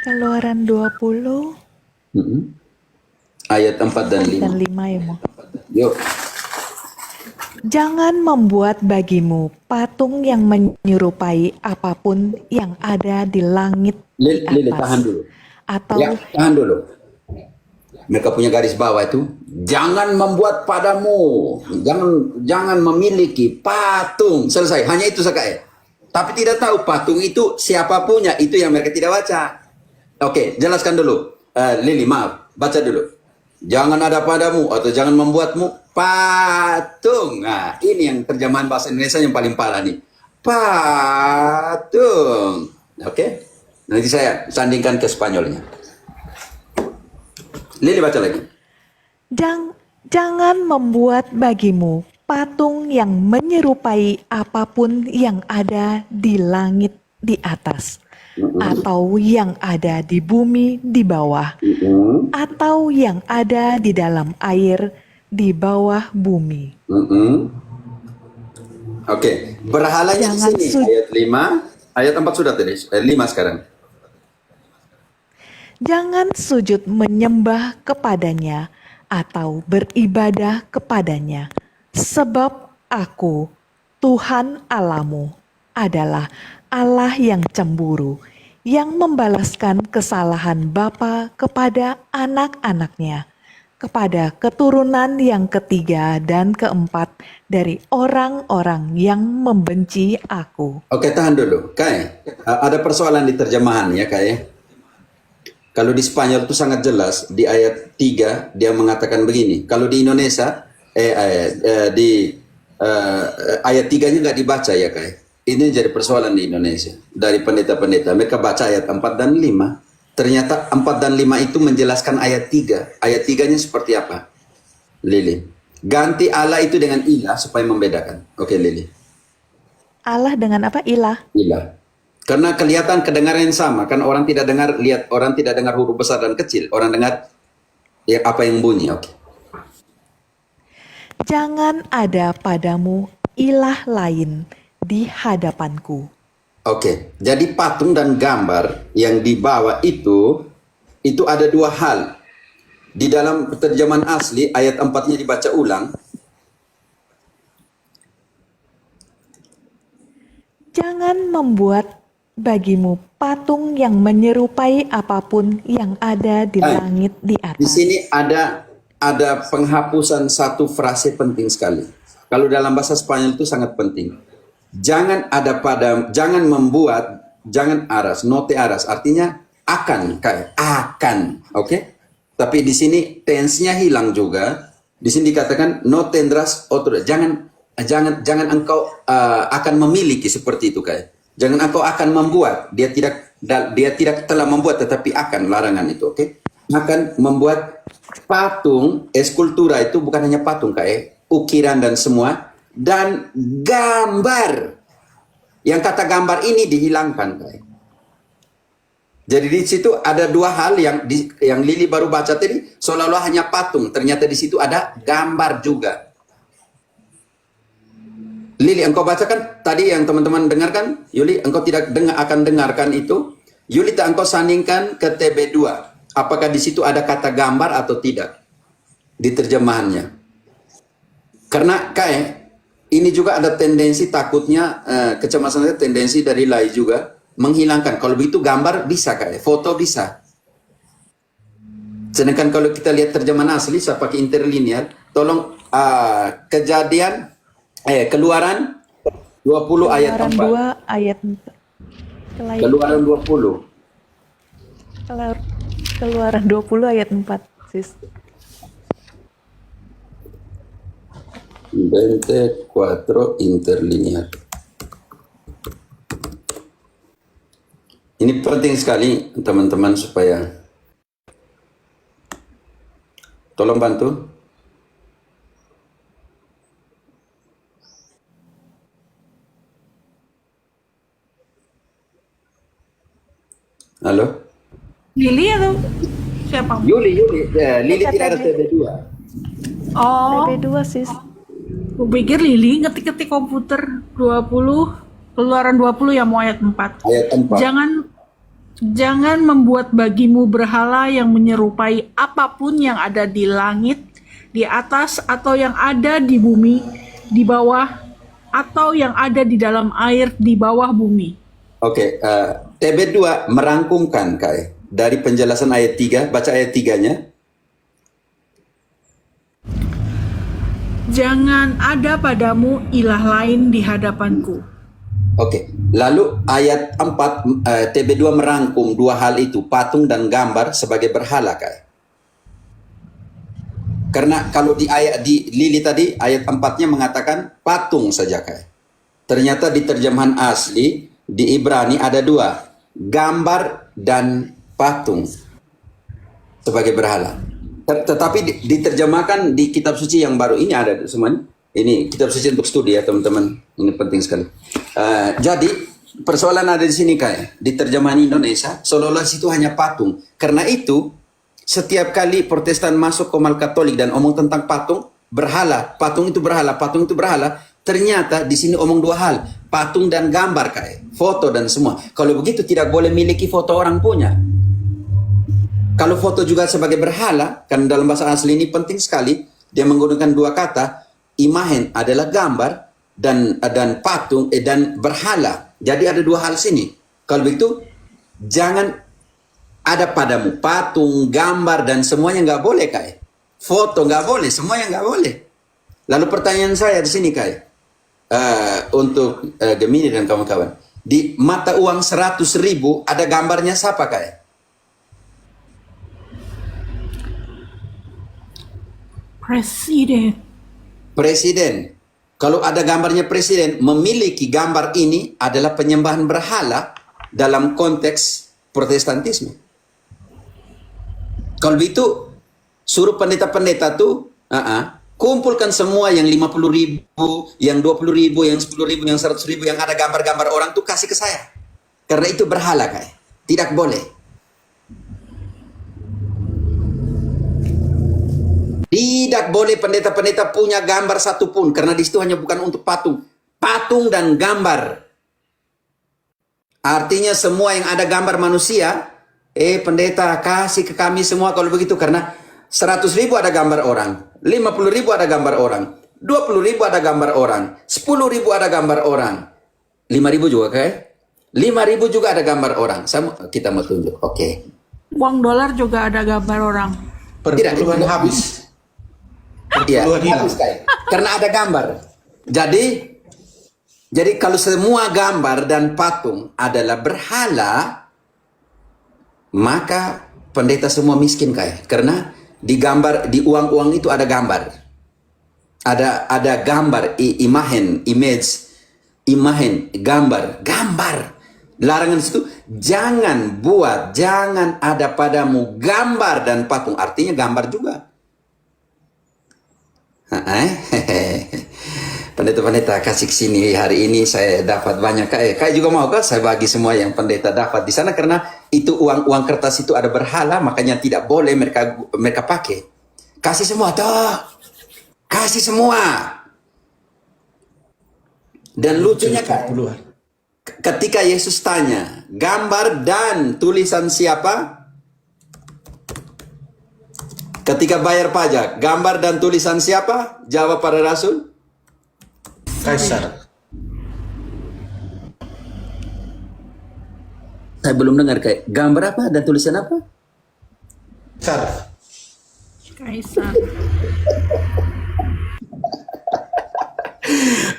Keluaran 20 ayat 4 dan 5. dan 5 ya Mo. Yuk. Jangan membuat bagimu patung yang menyerupai apapun yang ada di langit di Lili, atas. tahan dulu. Atau Ya, tahan dulu. Mereka punya garis bawah itu, jangan membuat padamu, jangan memiliki patung. Selesai, hanya itu saja. Tapi tidak tahu patung itu siapa punya, itu yang mereka tidak baca. Oke, jelaskan dulu. Lili, maaf, baca dulu. Jangan ada padamu atau jangan membuatmu patung. Nah, ini yang terjemahan bahasa Indonesia yang paling parah nih. Patung. Oke, nanti saya sandingkan ke Spanyolnya. Lili baca lagi. Jangan membuat bagimu patung yang menyerupai apapun yang ada di langit di atas, atau yang ada di bumi di bawah, atau yang ada di dalam air di bawah bumi. Oke, berhalanya di Jangan sini ayat 5, ayat 4 sudah tadi, 5 sekarang. Jangan sujud menyembah kepadanya atau beribadah kepadanya, sebab Aku, Tuhan Allahmu, adalah Allah yang cemburu, yang membalaskan kesalahan bapa kepada anak-anaknya, kepada keturunan yang ketiga dan keempat dari orang-orang yang membenci Aku. Oke, tahan dulu. Kai, ada persoalan di terjemahan ya, Kai. Kalau di Spanyol itu sangat jelas, di ayat 3 dia mengatakan begini. Kalau di Indonesia, ayat 3-nya nggak dibaca ya, Kai. Ini jadi persoalan di Indonesia. Dari pendeta-pendeta, mereka baca ayat 4 dan 5. Ternyata 4 dan 5 itu menjelaskan ayat 3. Ayat 3-nya seperti apa? Lili. Ganti Allah itu dengan ilah supaya membedakan. Oke, Lili. Allah dengan apa? Ilah. Ilah. Karena kelihatan kedengaran yang sama. Kan orang tidak dengar, lihat orang tidak dengar huruf besar dan kecil. Orang dengar ya, apa yang bunyi. Oke. Jangan ada padamu ilah lain di hadapanku. Oke, jadi patung dan gambar yang dibawa itu ada dua hal. Di dalam terjemahan asli, ayat 4-nya dibaca ulang. Jangan membuat bagimu patung yang menyerupai apapun yang ada di langit di Di atas. sini ada penghapusan satu frase penting sekali. Kalau dalam bahasa Spanyol itu sangat penting. Jangan membuat, jangan aras, no te aras, artinya akan, kayak akan, oke? Tapi di sini tense-nya hilang juga. Di sini dikatakan no tendrás otro, jangan engkau akan memiliki seperti itu, kayak. Jangan engkau akan membuat, dia tidak telah membuat tetapi akan, larangan itu, oke? Akan membuat patung, eskultura itu bukan hanya patung, kayak ukiran dan semua, dan gambar. Yang kata gambar ini dihilangkan, kayak. Jadi di situ ada dua hal yang Lili baru baca tadi, seolah-olah hanya patung, ternyata di situ ada gambar juga. Lili, engkau bacakan tadi yang teman-teman dengarkan. Yuli, engkau tidak akan dengarkan itu. Yuli, tak engkau sandingkan ke TB2. Apakah di situ ada kata gambar atau tidak di terjemahannya? Karena ini juga ada tendensi takutnya kecemasan tendensi dari Lai juga menghilangkan. Kalau begitu gambar bisa foto bisa. Sedangkan kalau kita lihat terjemahan asli saya pakai interlinear, tolong Keluaran 20 ayat 4. Keluaran 2 ayat 4. Keluaran 20. Keluaran 20 ayat 4, sis. 24 interlinear. Ini penting sekali teman-teman supaya tolong bantu. Halo? Lili atau siapa? Yuli. Lili tidak ada TB2. Oh, TB2, sis. aku pikir Lili ngetik-ngetik komputer 20, Keluaran 20 ya mau ayat 4. Ayat 4. Jangan membuat bagimu berhala yang menyerupai apapun yang ada di langit, di atas, atau yang ada di bumi, di bawah, atau yang ada di dalam air di bawah bumi. Oke, TB2 merangkumkan dari penjelasan ayat 3, baca ayat 3-nya. Jangan ada padamu ilah lain di hadapanku. Oke, lalu ayat 4 TB2 merangkum dua hal itu, patung dan gambar sebagai berhala Karena kalau di Lili tadi ayat 4-nya mengatakan patung saja Ternyata di terjemahan asli di Ibrani ada dua, gambar dan patung sebagai berhala. Tetapi diterjemahkan di kitab suci yang baru ini ada semuanya. Ini kitab suci untuk studi ya teman-teman. Ini penting sekali. Jadi persoalan ada di sini di terjemahan Indonesia seolah-olah situ hanya patung. Karena itu setiap kali Protestan masuk Komal Katolik dan omong tentang patung, berhala, patung itu berhala, patung itu berhala, ternyata di sini omong dua hal, patung dan gambar foto dan semua. Kalau begitu tidak boleh miliki foto orang punya. Kalau foto juga sebagai berhala, kan dalam bahasa asli ini penting sekali, dia menggunakan dua kata, imahen adalah gambar dan patung dan berhala. Jadi ada dua hal sini. Kalau begitu jangan ada padamu patung, gambar dan semuanya nggak boleh Foto nggak boleh, semuanya nggak boleh. Lalu pertanyaan saya di sini untuk Gemini dan kawan-kawan, di mata uang 100.000 ada gambarnya siapa Presiden. Kalau ada gambarnya presiden, memiliki gambar ini adalah penyembahan berhala dalam konteks Protestantisme. Kalau begitu, suruh pendeta-pendeta tuh, kumpulkan semua yang 50.000, yang 20.000, yang 10.000, yang 100.000, yang ada gambar-gambar orang tuh kasih ke saya. Karena itu berhala tidak boleh. Tidak boleh pendeta-pendeta punya gambar satupun, karena di situ hanya bukan untuk patung. Patung dan gambar. Artinya semua yang ada gambar manusia, pendeta kasih ke kami semua kalau begitu, karena 100.000 ada gambar orang, 50.000 ada gambar orang, 20.000 ada gambar orang, 10.000 ada gambar orang, 5.000 juga 5.000 juga ada gambar orang. Kita mau tunjuk, oke. Uang dolar juga ada gambar orang. Perpuluhan habis. Iya, habis karena ada gambar. Jadi kalau semua gambar dan patung adalah berhala, maka pendeta semua miskin karena di gambar, di uang-uang itu ada gambar. Ada gambar, imahen, gambar. Larangan itu jangan ada padamu gambar dan patung. Artinya gambar juga. Pendeta-pendeta kasih sini hari ini saya dapat banyak juga mau saya bagi semua yang pendeta dapat di sana, karena itu uang kertas itu ada berhala, makanya tidak boleh mereka pakai. Kasih semua toh, kasih semua. Dan lucunya kan, 40-an. ketika Yesus tanya, gambar dan tulisan siapa? Ketika bayar pajak, gambar dan tulisan siapa? Jawab para rasul. Kaisar. Saya belum dengar kayak gambar apa dan tulisan apa? Kaisar. Kaisar.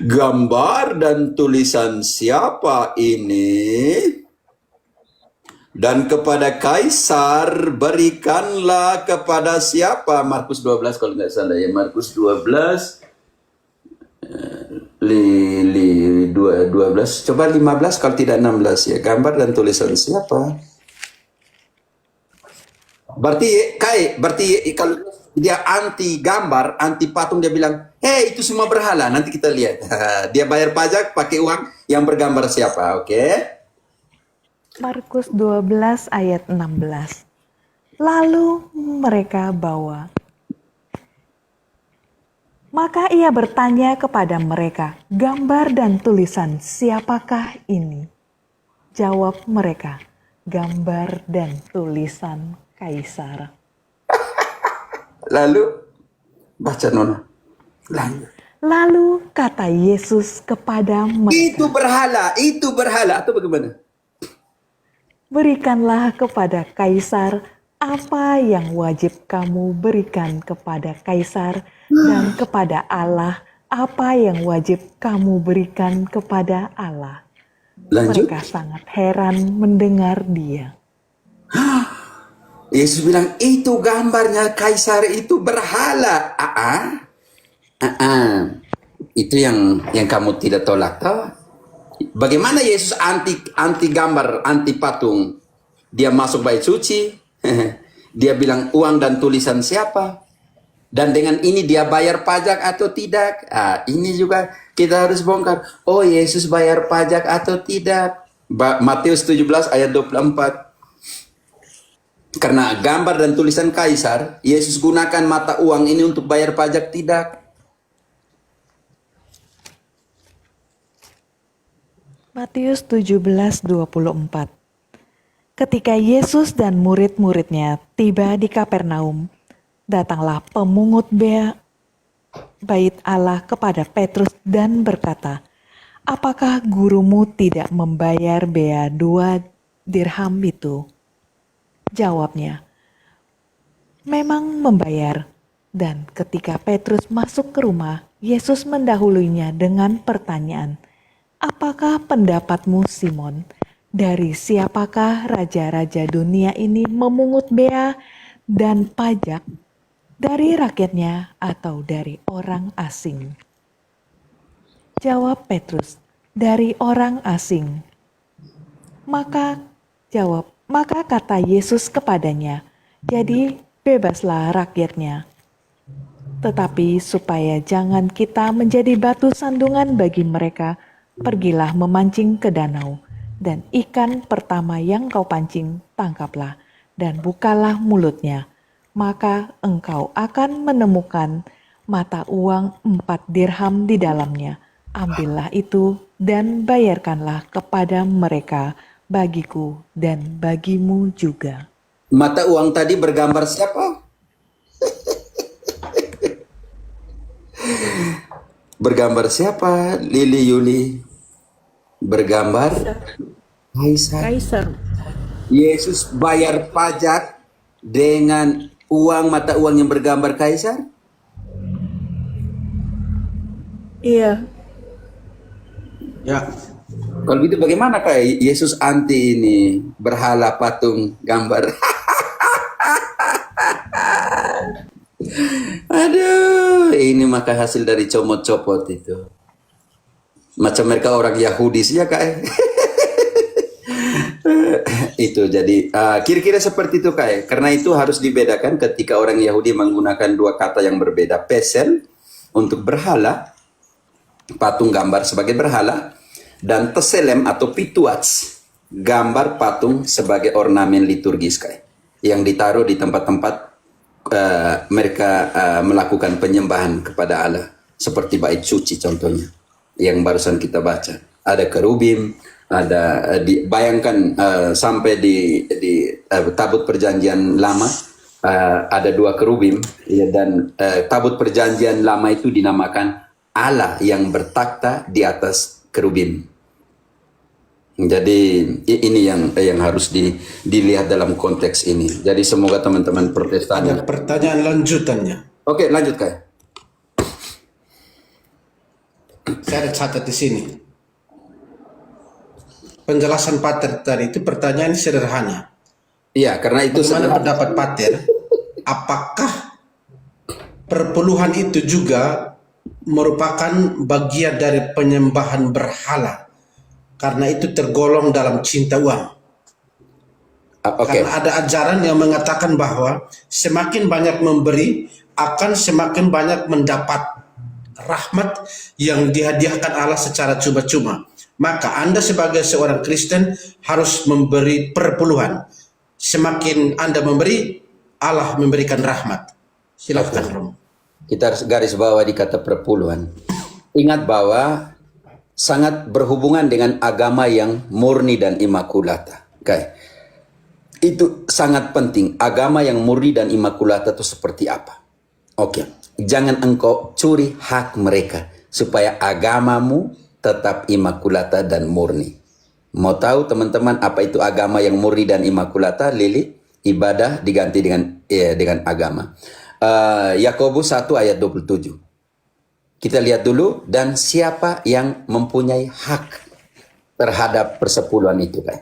Gambar dan tulisan siapa ini? Dan kepada Kaisar berikanlah kepada siapa? Markus 12 kalau nggak salah ya. Markus 12 12 coba 15 kalau tidak 16 ya. Gambar dan tulisan siapa? Berarti kalau dia anti gambar, anti patung, dia bilang, "Hey, itu semua berhala." Nanti kita lihat. Dia bayar pajak pakai uang yang bergambar siapa, oke? Markus 12 ayat 16. Lalu mereka bawa. Maka ia bertanya kepada mereka, gambar dan tulisan siapakah ini? Jawab mereka, gambar dan tulisan Kaisar. Lalu baca Nona. Lanjut. Lalu kata Yesus kepada mereka, Itu berhala atau bagaimana? berikanlah kepada Kaisar apa yang wajib kamu berikan kepada Kaisar, dan kepada Allah apa yang wajib kamu berikan kepada Allah. Lanjut. Mereka sangat heran mendengar dia. Yesus bilang, itu gambarnya Kaisar, itu berhala. Itu yang kamu tidak tolak, toh? Bagaimana Yesus anti gambar, anti patung? Dia masuk bait suci. Dia bilang uang dan tulisan siapa? Dan dengan ini dia bayar pajak atau tidak? Ini juga kita harus bongkar. Oh, Yesus bayar pajak atau tidak? Matius 17 ayat 24. Karena gambar dan tulisan Kaisar, Yesus gunakan mata uang ini untuk bayar pajak tidak? Matius 17:24. Ketika Yesus dan murid-muridnya tiba di Kapernaum, datanglah pemungut bea bait Allah kepada Petrus dan berkata, "Apakah gurumu tidak membayar bea 2 dirham itu?" Jawabnya, "Memang membayar." Dan ketika Petrus masuk ke rumah, Yesus mendahulunya dengan pertanyaan, "Apakah pendapatmu, Simon? Dari siapakah raja-raja dunia ini memungut bea dan pajak? Dari rakyatnya atau dari orang asing?" Jawab Petrus, "Dari orang asing." Maka kata Yesus kepadanya, "Jadi bebaslah rakyatnya. Tetapi supaya jangan kita menjadi batu sandungan bagi mereka, pergilah memancing ke danau, dan ikan pertama yang kau pancing, tangkaplah, dan bukalah mulutnya. Maka engkau akan menemukan mata uang 4 dirham di dalamnya. Ambillah itu dan bayarkanlah kepada mereka, bagiku dan bagimu juga." Mata uang tadi bergambar siapa? Bergambar siapa, Lili Yuli? Bergambar Kaisar. Kaisar. Yesus bayar pajak dengan uang, mata uang yang bergambar Kaisar? Iya. Ya. Kalau gitu bagaimana kayak Yesus anti ini berhala, patung, gambar? Aduh, ini maka hasil dari comot-copot itu. Macam mereka orang Yahudi sih ya kak. Itu jadi kira-kira seperti itu kak. Karena itu harus dibedakan ketika orang Yahudi menggunakan dua kata yang berbeda. Pesel untuk berhala, patung gambar sebagai berhala, dan teselem atau pituats, gambar patung sebagai ornamen liturgis kak. Yang ditaruh di tempat-tempat mereka melakukan penyembahan kepada Allah, seperti bait suci contohnya. yang barusan kita baca. Ada kerubim, ada bayangkan sampai di tabut perjanjian lama ada 2 kerubim, ya, dan tabut perjanjian lama itu dinamakan Allah yang bertakhta di atas kerubim. Jadi ini yang harus dilihat dalam konteks ini. Jadi semoga teman-teman Protestan. Ada pertanyaan lanjutannya. Oke, lanjut Kak. Saya ada catat di sini. Penjelasan Pater tadi itu pertanyaan sederhana. Iya, karena itu Bagaimana pendapat Pater? Apakah perpuluhan itu juga merupakan bagian dari penyembahan berhala? Karena itu tergolong dalam cinta uang. Oke. Karena ada ajaran yang mengatakan bahwa semakin banyak memberi akan semakin banyak mendapat rahmat yang dihadiahkan Allah secara cuma-cuma. Maka Anda sebagai seorang Kristen harus memberi perpuluhan. Semakin Anda memberi, Allah memberikan rahmat. Silakan, Romo. Kita harus garis bawah di kata perpuluhan. Ingat bahwa sangat berhubungan dengan agama yang murni dan imakulata. Okay. Itu sangat penting. Agama yang murni dan imakulata itu seperti apa? Oke. Jangan engkau curi hak mereka supaya agamamu tetap imakulata dan murni. Mau tahu teman-teman apa itu agama yang murni dan imakulata? Lili, ibadah diganti dengan agama. Yakobus 1 ayat 27. Kita lihat dulu, dan siapa yang mempunyai hak terhadap persepuluhan itu, kan?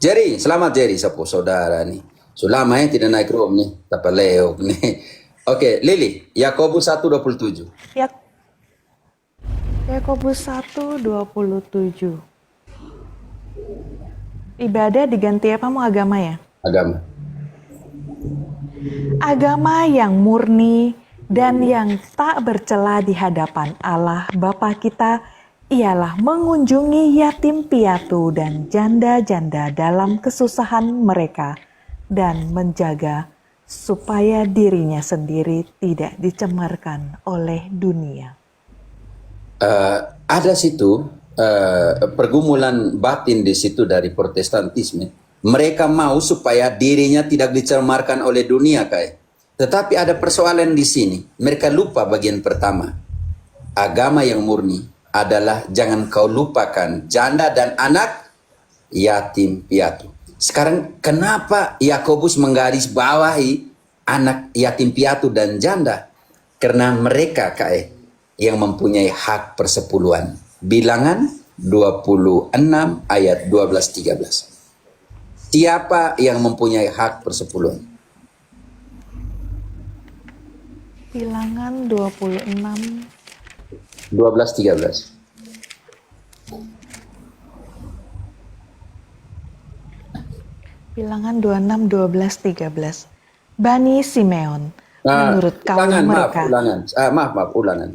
Jerry, selamat Jerry, saudara nih. Sulama ya tidak naik room nih, tapi leok nih. Oke, Lili, Yakobus 1:27. Yakobus 1:27. Ibadah diganti apa mau agama ya? Agama. Agama yang murni dan yang tak bercela di hadapan Allah Bapa kita ialah mengunjungi yatim piatu dan janda-janda dalam kesusahan mereka dan menjaga supaya dirinya sendiri tidak dicemarkan oleh dunia. Ada situ pergumulan batin di situ dari Protestantisme. Mereka mau supaya dirinya tidak dicemarkan oleh dunia, kayak. Tetapi ada persoalan di sini. Mereka lupa bagian pertama. Agama yang murni adalah jangan kau lupakan janda dan anak yatim piatu. Sekarang kenapa Yakobus menggaris bawahi anak yatim piatu dan janda? Karena mereka yang mempunyai hak persepuluhan. Bilangan 26 ayat 12-13. Siapa yang mempunyai hak persepuluhan? Bilangan 26 12-13. Bilangan 26, 12, 13. Bani Simeon, menurut kaum ulangan, mereka. Maaf, ulangan.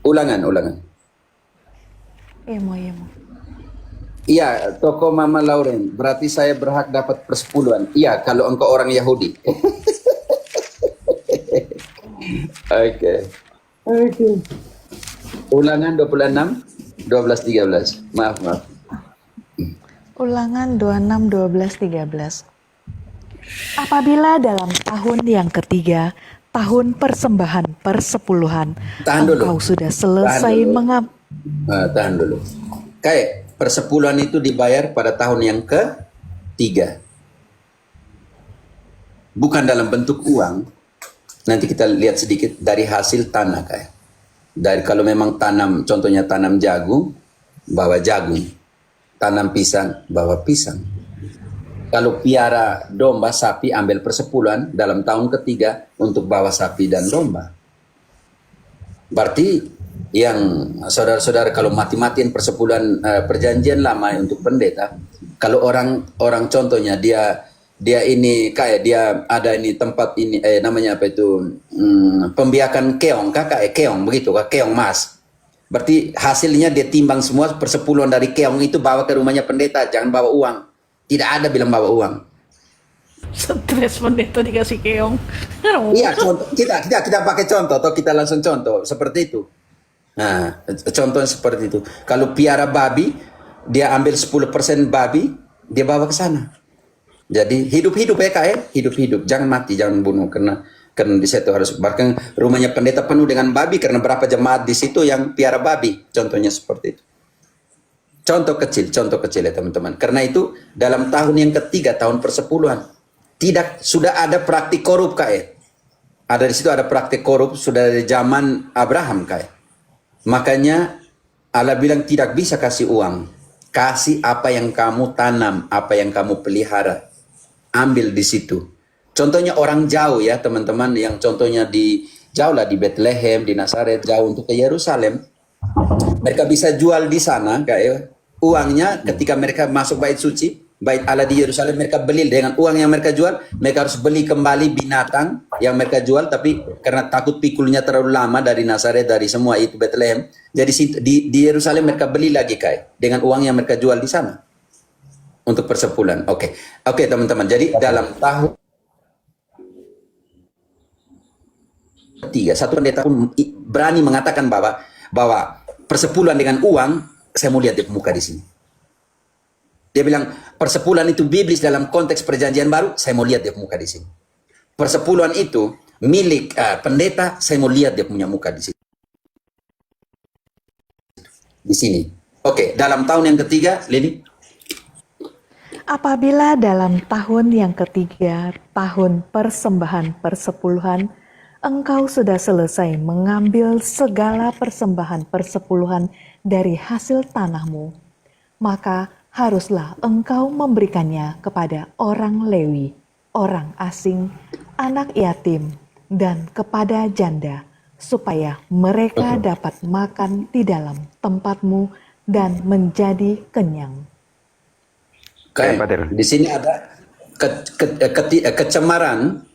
Ulangan. Emo. Iya, toko Mama Lauren. Berarti saya berhak dapat persepuluhan. Iya, kalau engkau orang Yahudi. Oke. Ulangan 26, 12, 13. Maaf. Ulangan 26, 12, 13. Apabila dalam tahun yang ketiga, tahun persembahan persepuluhan, Tahan dulu. engkau sudah selesai Tahan dulu. Kayak persepuluhan itu dibayar pada tahun yang ketiga. Bukan dalam bentuk uang. Nanti kita lihat sedikit dari hasil tanah, kayak. Dari kalau memang contohnya tanam jagung, bawa jagung. Tanam pisang, bawa pisang. Kalau piara domba, sapi, ambil persepuluhan dalam tahun ketiga untuk bawa sapi dan domba. Berarti yang saudara-saudara kalau mati-matian persepuluhan perjanjian lama untuk pendeta, kalau orang contohnya dia ini kayak dia ada ini tempat ini namanya apa itu pembiakan keong keong begitu keong mas. Berarti hasilnya dia timbang semua persepuluhan dari keong itu bawa ke rumahnya pendeta, jangan bawa uang. Tidak ada bilang bawa uang. Stres pendeta dikasih keong. Iya, contoh kita pakai contoh atau kita langsung contoh seperti itu. Nah, contoh seperti itu. Kalau piara babi, dia ambil 10% babi, dia bawa ke sana. Jadi hidup-hidup ya kak ya, hidup-hidup. Jangan mati, jangan bunuh karena di situ harus, bahkan rumahnya pendeta penuh dengan babi karena berapa jemaat di situ yang piara babi. Contohnya seperti itu. Contoh kecil ya teman-teman. Karena itu dalam tahun yang ketiga, tahun persepuluhan, sudah ada praktik korup kak ya. Ada di situ ada praktik korup sudah dari zaman Abraham kak ya. Makanya Allah bilang tidak bisa kasih uang. Kasih apa yang kamu tanam, apa yang kamu pelihara. Ambil di situ. Contohnya orang jauh ya teman-teman, yang contohnya di jauh lah, di Bethlehem, di Nazaret, jauh untuk ke Yerusalem. Mereka bisa jual di sana kayak uangnya ketika mereka masuk bait suci, bait Allah di Yerusalem, mereka beli dengan uang yang mereka jual, mereka harus beli kembali binatang yang mereka jual, tapi karena takut pikulnya terlalu lama dari Nazaret, dari semua itu Bethlehem, jadi di Yerusalem mereka beli lagi kayak dengan uang yang mereka jual di sana untuk persepuluhan. Oke, teman-teman. Jadi dalam tahun ketiga, satu pendeta pun berani mengatakan bahwa persepuluhan dengan uang, saya mau lihat di muka di sini. Dia bilang persepuluhan itu biblis dalam konteks perjanjian baru, saya mau lihat dia muka di sini. Persepuluhan itu milik pendeta, saya mau lihat dia punya muka di sini. Di sini. Oke, dalam tahun yang ketiga, Lini. Apabila dalam tahun yang ketiga, tahun persembahan persepuluhan, engkau sudah selesai mengambil segala persembahan persepuluhan dari hasil tanahmu, maka haruslah engkau memberikannya kepada orang Lewi, orang asing, anak yatim, dan kepada janda, supaya mereka dapat makan di dalam tempatmu dan menjadi kenyang. Di sini ada kecemaran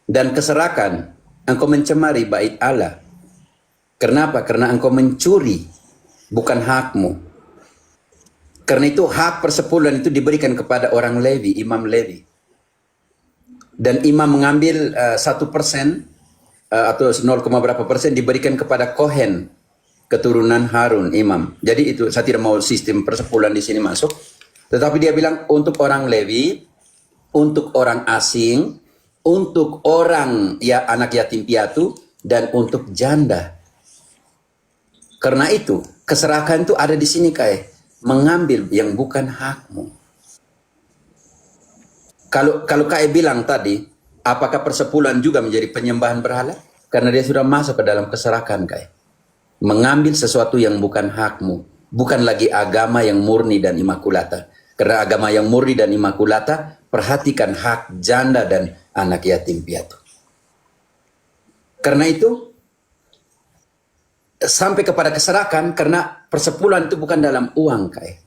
dan keserakan. Engkau mencemari bait Allah. Kenapa? Karena engkau mencuri, bukan hakmu. Karena itu hak persepuluhan itu diberikan kepada orang Lewi, imam Lewi. Dan imam mengambil 1% atau 0, berapa persen diberikan kepada Kohen, keturunan Harun, imam. Jadi itu saya tidak mau sistem persepuluhan di sini masuk. Tetapi dia bilang untuk orang Lewi, untuk orang asing, untuk orang ya anak yatim piatu, dan untuk janda. Karena itu keserakan itu ada di sini kayak mengambil yang bukan hakmu. Kalau kayak bilang tadi, apakah persepuluhan juga menjadi penyembahan berhala? Karena dia sudah masuk ke dalam keserakan kayak mengambil sesuatu yang bukan hakmu, bukan lagi agama yang murni dan imakulata. Karena agama yang murni dan imakulata, perhatikan hak janda dan anak yatim piatu. Karena itu, sampai kepada keserakan, karena persepuluhan itu bukan dalam uang, kayak.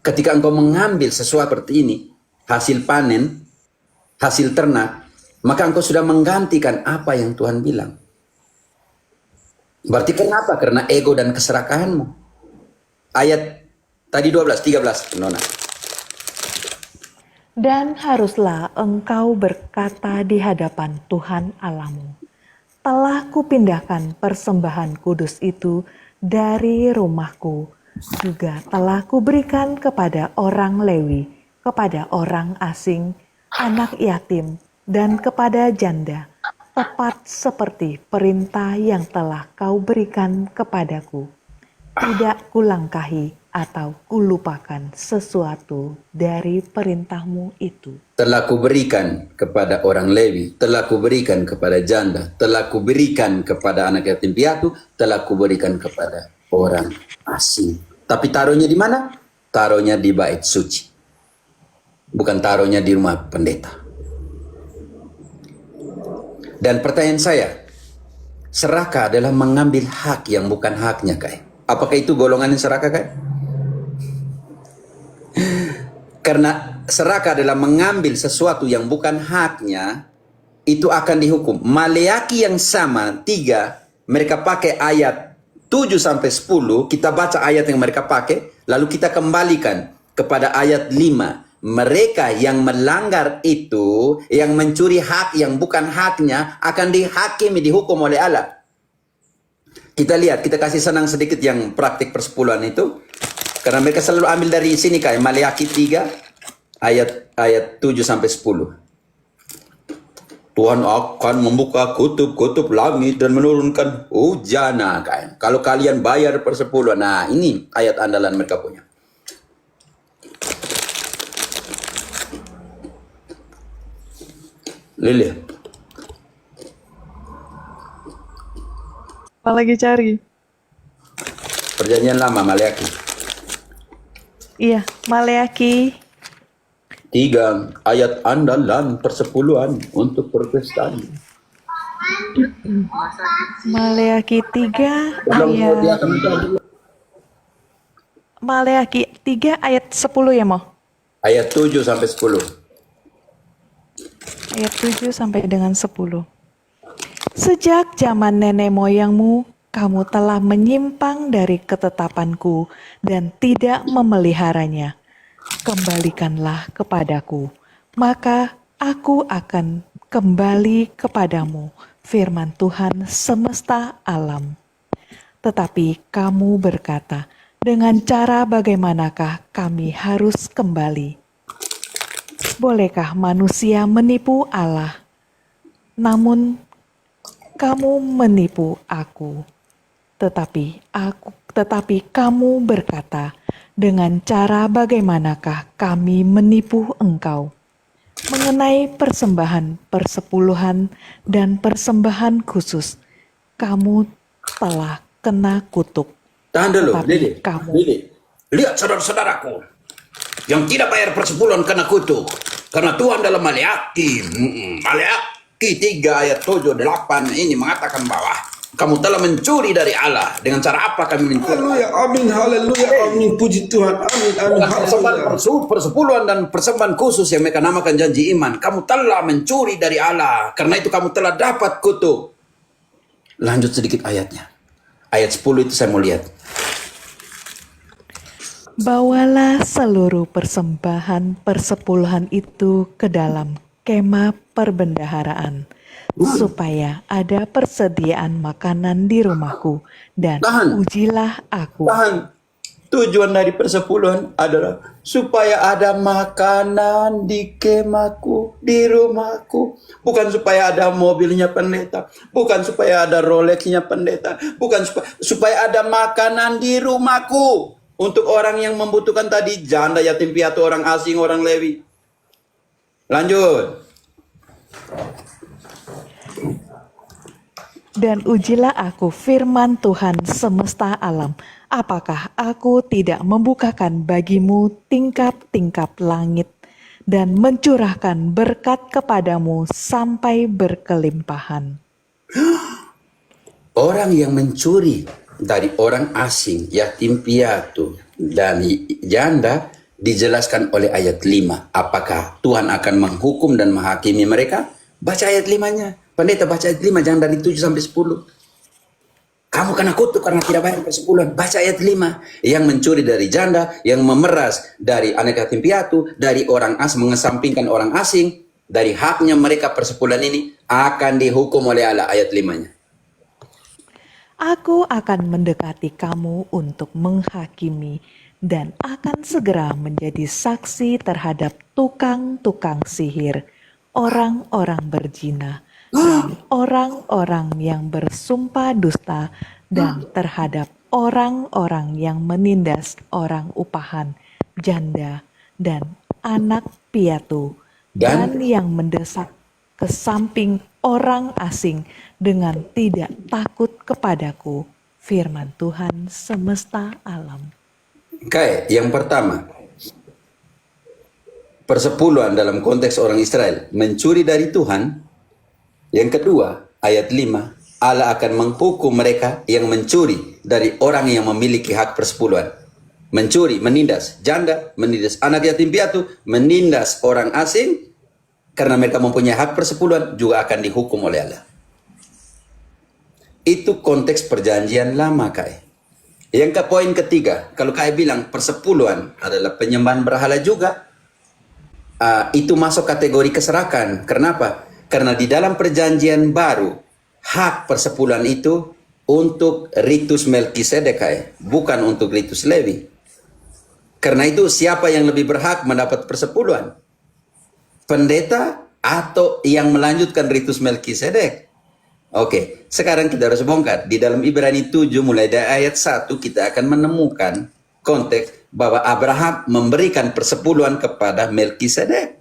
Ketika engkau mengambil sesuatu seperti ini, hasil panen, hasil ternak, maka engkau sudah menggantikan apa yang Tuhan bilang. Berarti kenapa? Karena ego dan keserakahanmu. Ayat tadi 12, 13, Nona. Dan haruslah engkau berkata di hadapan Tuhan Allahmu, telah kupindahkan persembahan kudus itu dari rumahku, juga telah kuberikan kepada orang Lewi, kepada orang asing, anak yatim, dan kepada janda, tepat seperti perintah yang telah kau berikan kepadaku. Tidak kulangkahi atau kulupakan sesuatu dari perintahmu itu. Telah kuberikan kepada orang Lewi, telah kuberikan kepada janda, telah kuberikan kepada anak yatim piatu, telah kuberikan kepada orang asing. Tapi taruhnya di mana? Taruhnya di bait suci. Bukan taruhnya di rumah pendeta. Dan pertanyaan saya, serakah adalah mengambil hak yang bukan haknya, Kai. Apakah itu golongan yang serakah, Kai? Karena serakah adalah mengambil sesuatu yang bukan haknya, itu akan dihukum. Maleaki yang sama, 3, mereka pakai ayat 7 sampai 10, kita baca ayat yang mereka pakai, lalu kita kembalikan kepada ayat 5. mereka yang melanggar itu, yang mencuri hak yang bukan haknya, akan dihakimi, dihukum oleh Allah. Kita lihat, kita kasih senang sedikit yang praktik persepuluhan itu. Karena mereka selalu ambil dari sini kayak Maleakhi 3 ayat 7 sampai 10. Tuhan akan membuka kutub-kutub langit dan menurunkan hujan. Nah, kayak kalau kalian bayar persepuluhan. Nah, ini ayat andalan mereka punya. Lili, Apa lagi cari? perjanjian lama Maleakhi Iya, Maleakhi 3 ayat andalan persepuluhan untuk Protestan. Maleakhi 3 ayat 10 ya, Mo? Ayat 7 sampai 10. Ayat 7 sampai dengan 10. Sejak zaman nenek moyangmu, kamu telah menyimpang dari ketetapanku dan tidak memeliharanya. Kembalikanlah kepadaku, maka aku akan kembali kepadamu, firman Tuhan semesta alam. Tetapi kamu berkata, dengan cara bagaimanakah kami harus kembali? Bolehkah manusia menipu Allah? Namun kamu menipu aku. Tetapi kamu berkata, dengan cara bagaimanakah kami menipu engkau? Mengenai persembahan persepuluhan dan persembahan khusus, kamu telah kena kutuk. Tahan dulu, Tetapi Lili. kamu- Lili. Lihat saudara-saudaraku yang tidak bayar persepuluhan kena kutuk. Karena Tuhan dalam Maleakhi 3 ayat 7, 8 ini mengatakan bahwa kamu telah mencuri dari Allah. Dengan cara apa kami mencuri? Haleluya, amin, haleluya, amin, puji Tuhan, amin, amin, Persembahan haleluya. persepuluhan dan persembahan khusus yang mereka namakan janji iman. Kamu telah mencuri dari Allah. Karena itu kamu telah dapat kutuk. Lanjut sedikit ayatnya. Ayat 10 itu saya mau lihat. Bawalah seluruh persembahan persepuluhan itu ke dalam kemah perbendaharaan, supaya ada persediaan makanan di rumahku, dan Tahan. ujilah aku. Tahan. Tujuan dari persepuluhan adalah supaya ada makanan di kemahku, di rumahku. Bukan supaya ada mobilnya pendeta. Bukan supaya ada Rolexnya pendeta. Bukan supaya ada makanan di rumahku. Untuk orang yang membutuhkan tadi, janda, yatim piatu, orang asing, orang Lewi. Lanjut. Dan ujilah aku, firman Tuhan semesta alam, apakah aku tidak membukakan bagimu tingkap-tingkap langit dan mencurahkan berkat kepadamu sampai berkelimpahan. Orang yang mencuri dari orang asing, yatim piatu, dan janda dijelaskan oleh ayat 5. Apakah Tuhan akan menghukum dan menghakimi mereka? Baca ayat 5-nya. Pendeta baca ayat 5, jangan dari 7 sampai 10. Kamu kena kutuk karena tidak bayar persepuluhan. Baca ayat 5. Yang mencuri dari janda, yang memeras dari anak yatim piatu, dari orang asing, mengesampingkan orang asing, dari haknya mereka persepuluhan ini akan dihukum oleh Allah. Ayat 5-nya. Aku akan mendekati kamu untuk menghakimi dan akan segera menjadi saksi terhadap tukang-tukang sihir, orang-orang berzina, dan orang-orang yang bersumpah dusta, dan terhadap orang-orang yang menindas orang upahan, janda, dan anak piatu, dan yang mendesak ke samping orang asing dengan tidak takut kepadaku, firman Tuhan semesta alam. Oke, yang pertama, persepuluhan dalam konteks orang Israel mencuri dari Tuhan. Yang kedua, ayat 5, Allah akan menghukum mereka yang mencuri dari orang yang memiliki hak persepuluhan. Mencuri, menindas janda, menindas anak yatim piatu, menindas orang asing, karena mereka mempunyai hak persepuluhan, juga akan dihukum oleh Allah. Itu konteks perjanjian lama, Kai. Yang ke poin ketiga, kalau Kai bilang persepuluhan adalah penyembahan berhala juga, itu masuk kategori keserakan. Kenapa? Karena di dalam perjanjian baru, hak persepuluhan itu untuk ritus Melkisedek, bukan untuk ritus Lewi. Karena itu siapa yang lebih berhak mendapat persepuluhan? Pendeta atau yang melanjutkan ritus Melkisedek? Oke, sekarang kita harus bongkar. Di dalam Ibrani 7 mulai dari ayat 1 kita akan menemukan konteks bahwa Abraham memberikan persepuluhan kepada Melkisedek.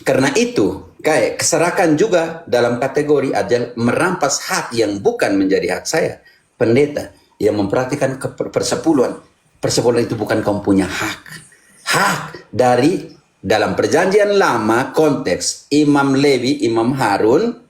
Karena itu, kayak keserakan juga dalam kategori adalah merampas hak yang bukan menjadi hak saya. Pendeta yang mempraktikkan persepuluhan. Persepuluhan itu bukan kamu punya hak. Hak dari dalam perjanjian lama konteks Imam Lewi, Imam Harun.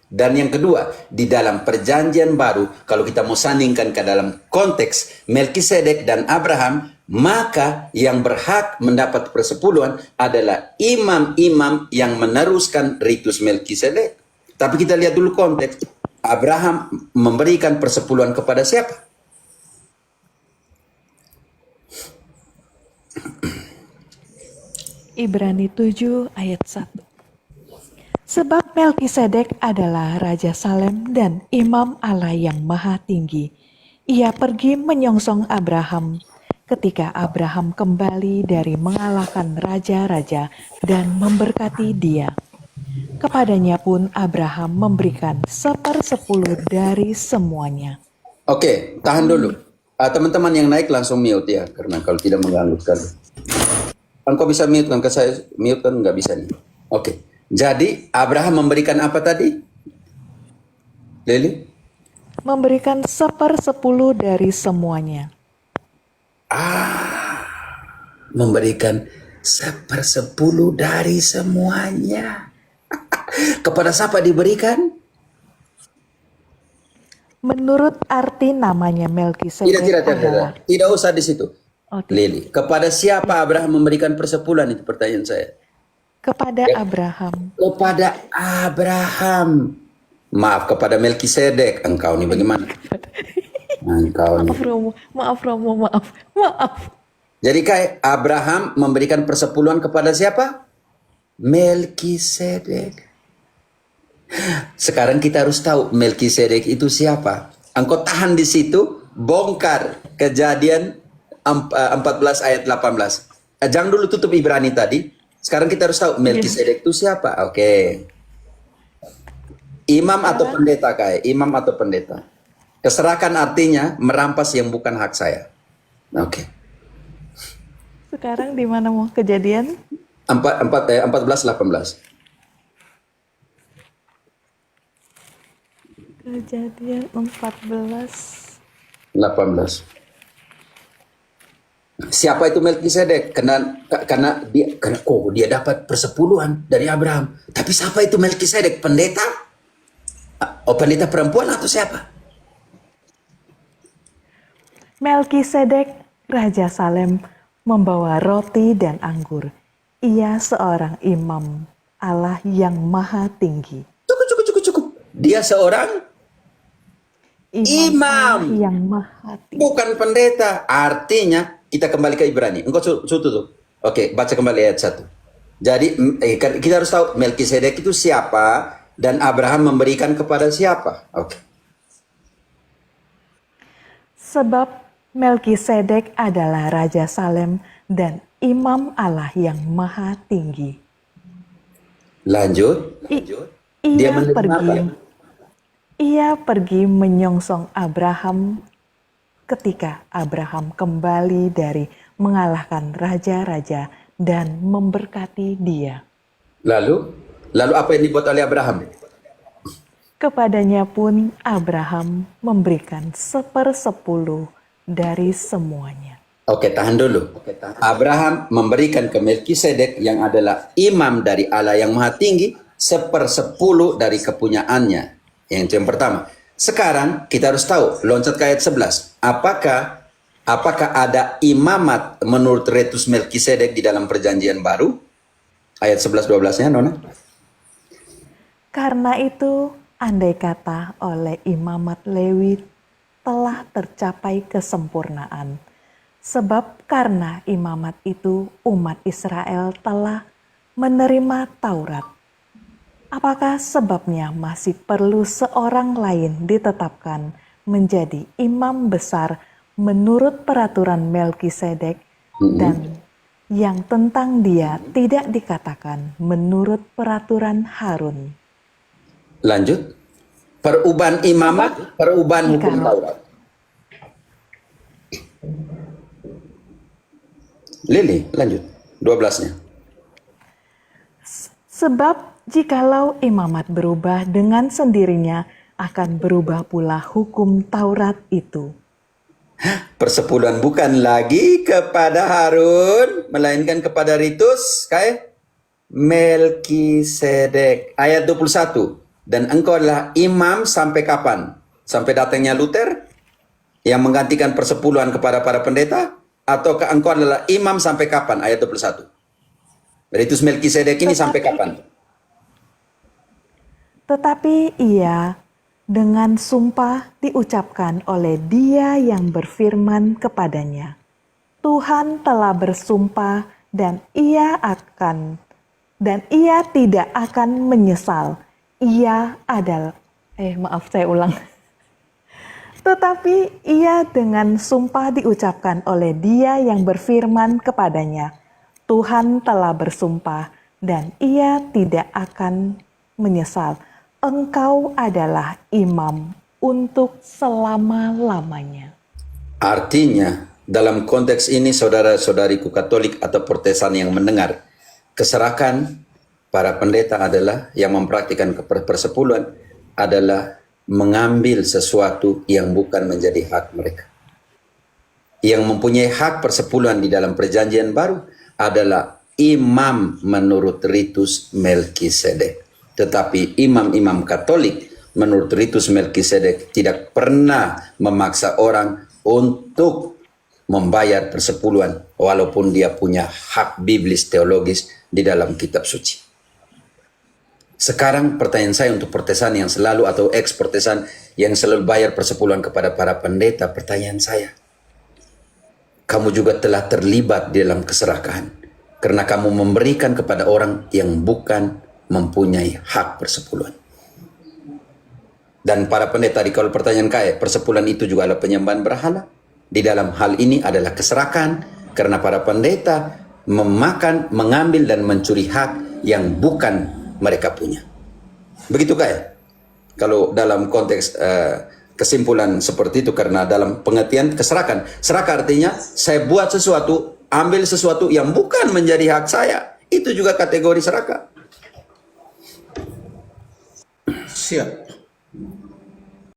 Dan yang kedua, di dalam perjanjian baru, kalau kita mau sandingkan ke dalam konteks Melkisedek dan Abraham, maka yang berhak mendapat persepuluhan adalah imam-imam yang meneruskan ritus Melkisedek. Tapi kita lihat dulu konteks. Abraham memberikan persepuluhan kepada siapa? Ibrani 7 ayat 1. Sebab Melkisedek adalah Raja Salem dan Imam Allah yang Maha Tinggi. Ia pergi menyongsong Abraham ketika Abraham kembali dari mengalahkan raja-raja dan memberkati dia. Kepadanya pun Abraham memberikan 1/10 dari semuanya. Oke, tahan dulu. Teman-teman yang naik langsung mute ya, karena kalau tidak mengganggu sekali. Engkau bisa mute kan? Ke saya mute kan nggak bisa nih. Oke. Jadi Abraham memberikan apa tadi? Lili? Memberikan 1/10 dari semuanya. Memberikan 1/10 dari semuanya. Kepada siapa diberikan? Menurut arti namanya Melkisedek adalah Tidak usah di situ. Oh, tidak. Lili, kepada siapa Abraham memberikan persepuluhan? Itu pertanyaan saya. Kepada Abraham. Kepada Abraham. Maaf, kepada Melkisedek. Engkau nih bagaimana? Engkau nih. Maaf Romo, maaf. Jadi kayak Abraham memberikan persepuluhan kepada siapa? Melkisedek. Sekarang kita harus tahu Melkisedek itu siapa. Engkau tahan di situ, bongkar Kejadian 14 ayat 18. Jangan dulu tutup Ibrani tadi. Sekarang kita harus tahu Melkisedek itu siapa. Oke. Imam atau pendeta kayak? Imam atau pendeta? Keserakan artinya merampas yang bukan hak saya. Oke. Sekarang di mana mau Kejadian? 14-18. Kejadian 14. 18. Siapa itu Melkisedek? Karena dia dapat persepuluhan dari Abraham. Tapi siapa itu Melkisedek? Pendeta? Oh, pendeta perempuan atau siapa? Melkisedek, Raja Salem, membawa roti dan anggur. Ia seorang imam Allah yang Maha Tinggi. Cukup. Dia seorang imam Allah yang Maha Tinggi. bukan pendeta. Artinya kita kembali ke Ibrani. Engkau tutup. Oke, baca kembali ayat 1. Jadi kita harus tahu Melkisedek itu siapa dan Abraham memberikan kepada siapa. Oke. Sebab Melkisedek adalah Raja Salem dan Imam Allah yang Maha Tinggi. Lanjut. Dia menerima apa? Ia pergi menyongsong Abraham ketika Abraham kembali dari mengalahkan raja-raja dan memberkati dia. Lalu apa yang dibuat oleh Abraham? Kepadanya pun Abraham memberikan 1/10 dari semuanya. Oke, tahan dulu. Abraham memberikan ke Melkisedek yang adalah imam dari Allah yang Maha Tinggi 1/10 dari kepunyaannya. Yang itu yang pertama. Sekarang kita harus tahu, loncat ke ayat 11. Apakah ada imamat menurut ritus Melkisedek di dalam perjanjian baru? Ayat 11-12-nya, Nona. Karena itu, andai kata oleh imamat Lewi telah tercapai kesempurnaan, Sebab karena imamat itu umat Israel telah menerima Taurat. Apakah sebabnya masih perlu seorang lain ditetapkan menjadi imam besar menurut peraturan Melkisedek dan yang tentang dia tidak dikatakan menurut peraturan Harun? Lanjut. Perubahan imamat, perubahan hukum Jikalau- Taurat. Lili, lanjut. 12-nya. Sebab jikalau imamat berubah dengan sendirinya, akan berubah pula hukum Taurat itu. Persepuluhan bukan lagi kepada Harun, melainkan kepada ritus kayak Melkisedek. Ayat 21. Dan engkau adalah imam sampai kapan? Sampai datangnya Luther yang menggantikan persepuluhan kepada para pendeta? Ataukah engkau adalah imam sampai kapan? Ayat 21. Ritus Melkisedek ini sampai kapan? Tetapi ia dengan sumpah diucapkan oleh dia yang berfirman kepadanya. Tuhan telah bersumpah dan ia tidak akan menyesal. Ia adalah, saya ulang. Tetapi ia dengan sumpah diucapkan oleh dia yang berfirman kepadanya. Tuhan telah bersumpah dan ia tidak akan menyesal. Engkau adalah imam untuk selama-lamanya. Artinya, dalam konteks ini saudara-saudariku Katolik atau Protestan yang mendengar, keserakan para pendeta adalah yang mempraktikkan persepuluhan adalah mengambil sesuatu yang bukan menjadi hak mereka. Yang mempunyai hak persepuluhan di dalam perjanjian baru adalah imam menurut ritus Melkisedek. Tetapi imam-imam Katolik menurut ritus Melkisedek tidak pernah memaksa orang untuk membayar persepuluhan walaupun dia punya hak biblis teologis di dalam kitab suci. Sekarang pertanyaan saya untuk Protestan yang selalu atau ex-Protestan yang selalu bayar persepuluhan kepada para pendeta, pertanyaan saya, kamu juga telah terlibat di dalam keserakahan karena kamu memberikan kepada orang yang bukan mempunyai hak persepuluhan. Dan para pendeta, kalau pertanyaan kaya, persepuluhan itu juga adalah penyembahan berhala. Di dalam hal ini adalah keserakan karena para pendeta memakan, mengambil dan mencuri hak yang bukan mereka punya. Begitu kaya? Kalau dalam konteks kesimpulan seperti itu, karena dalam pengertian keserakan, serakah artinya saya buat sesuatu, ambil sesuatu yang bukan menjadi hak saya. Itu juga kategori serakah. Siap.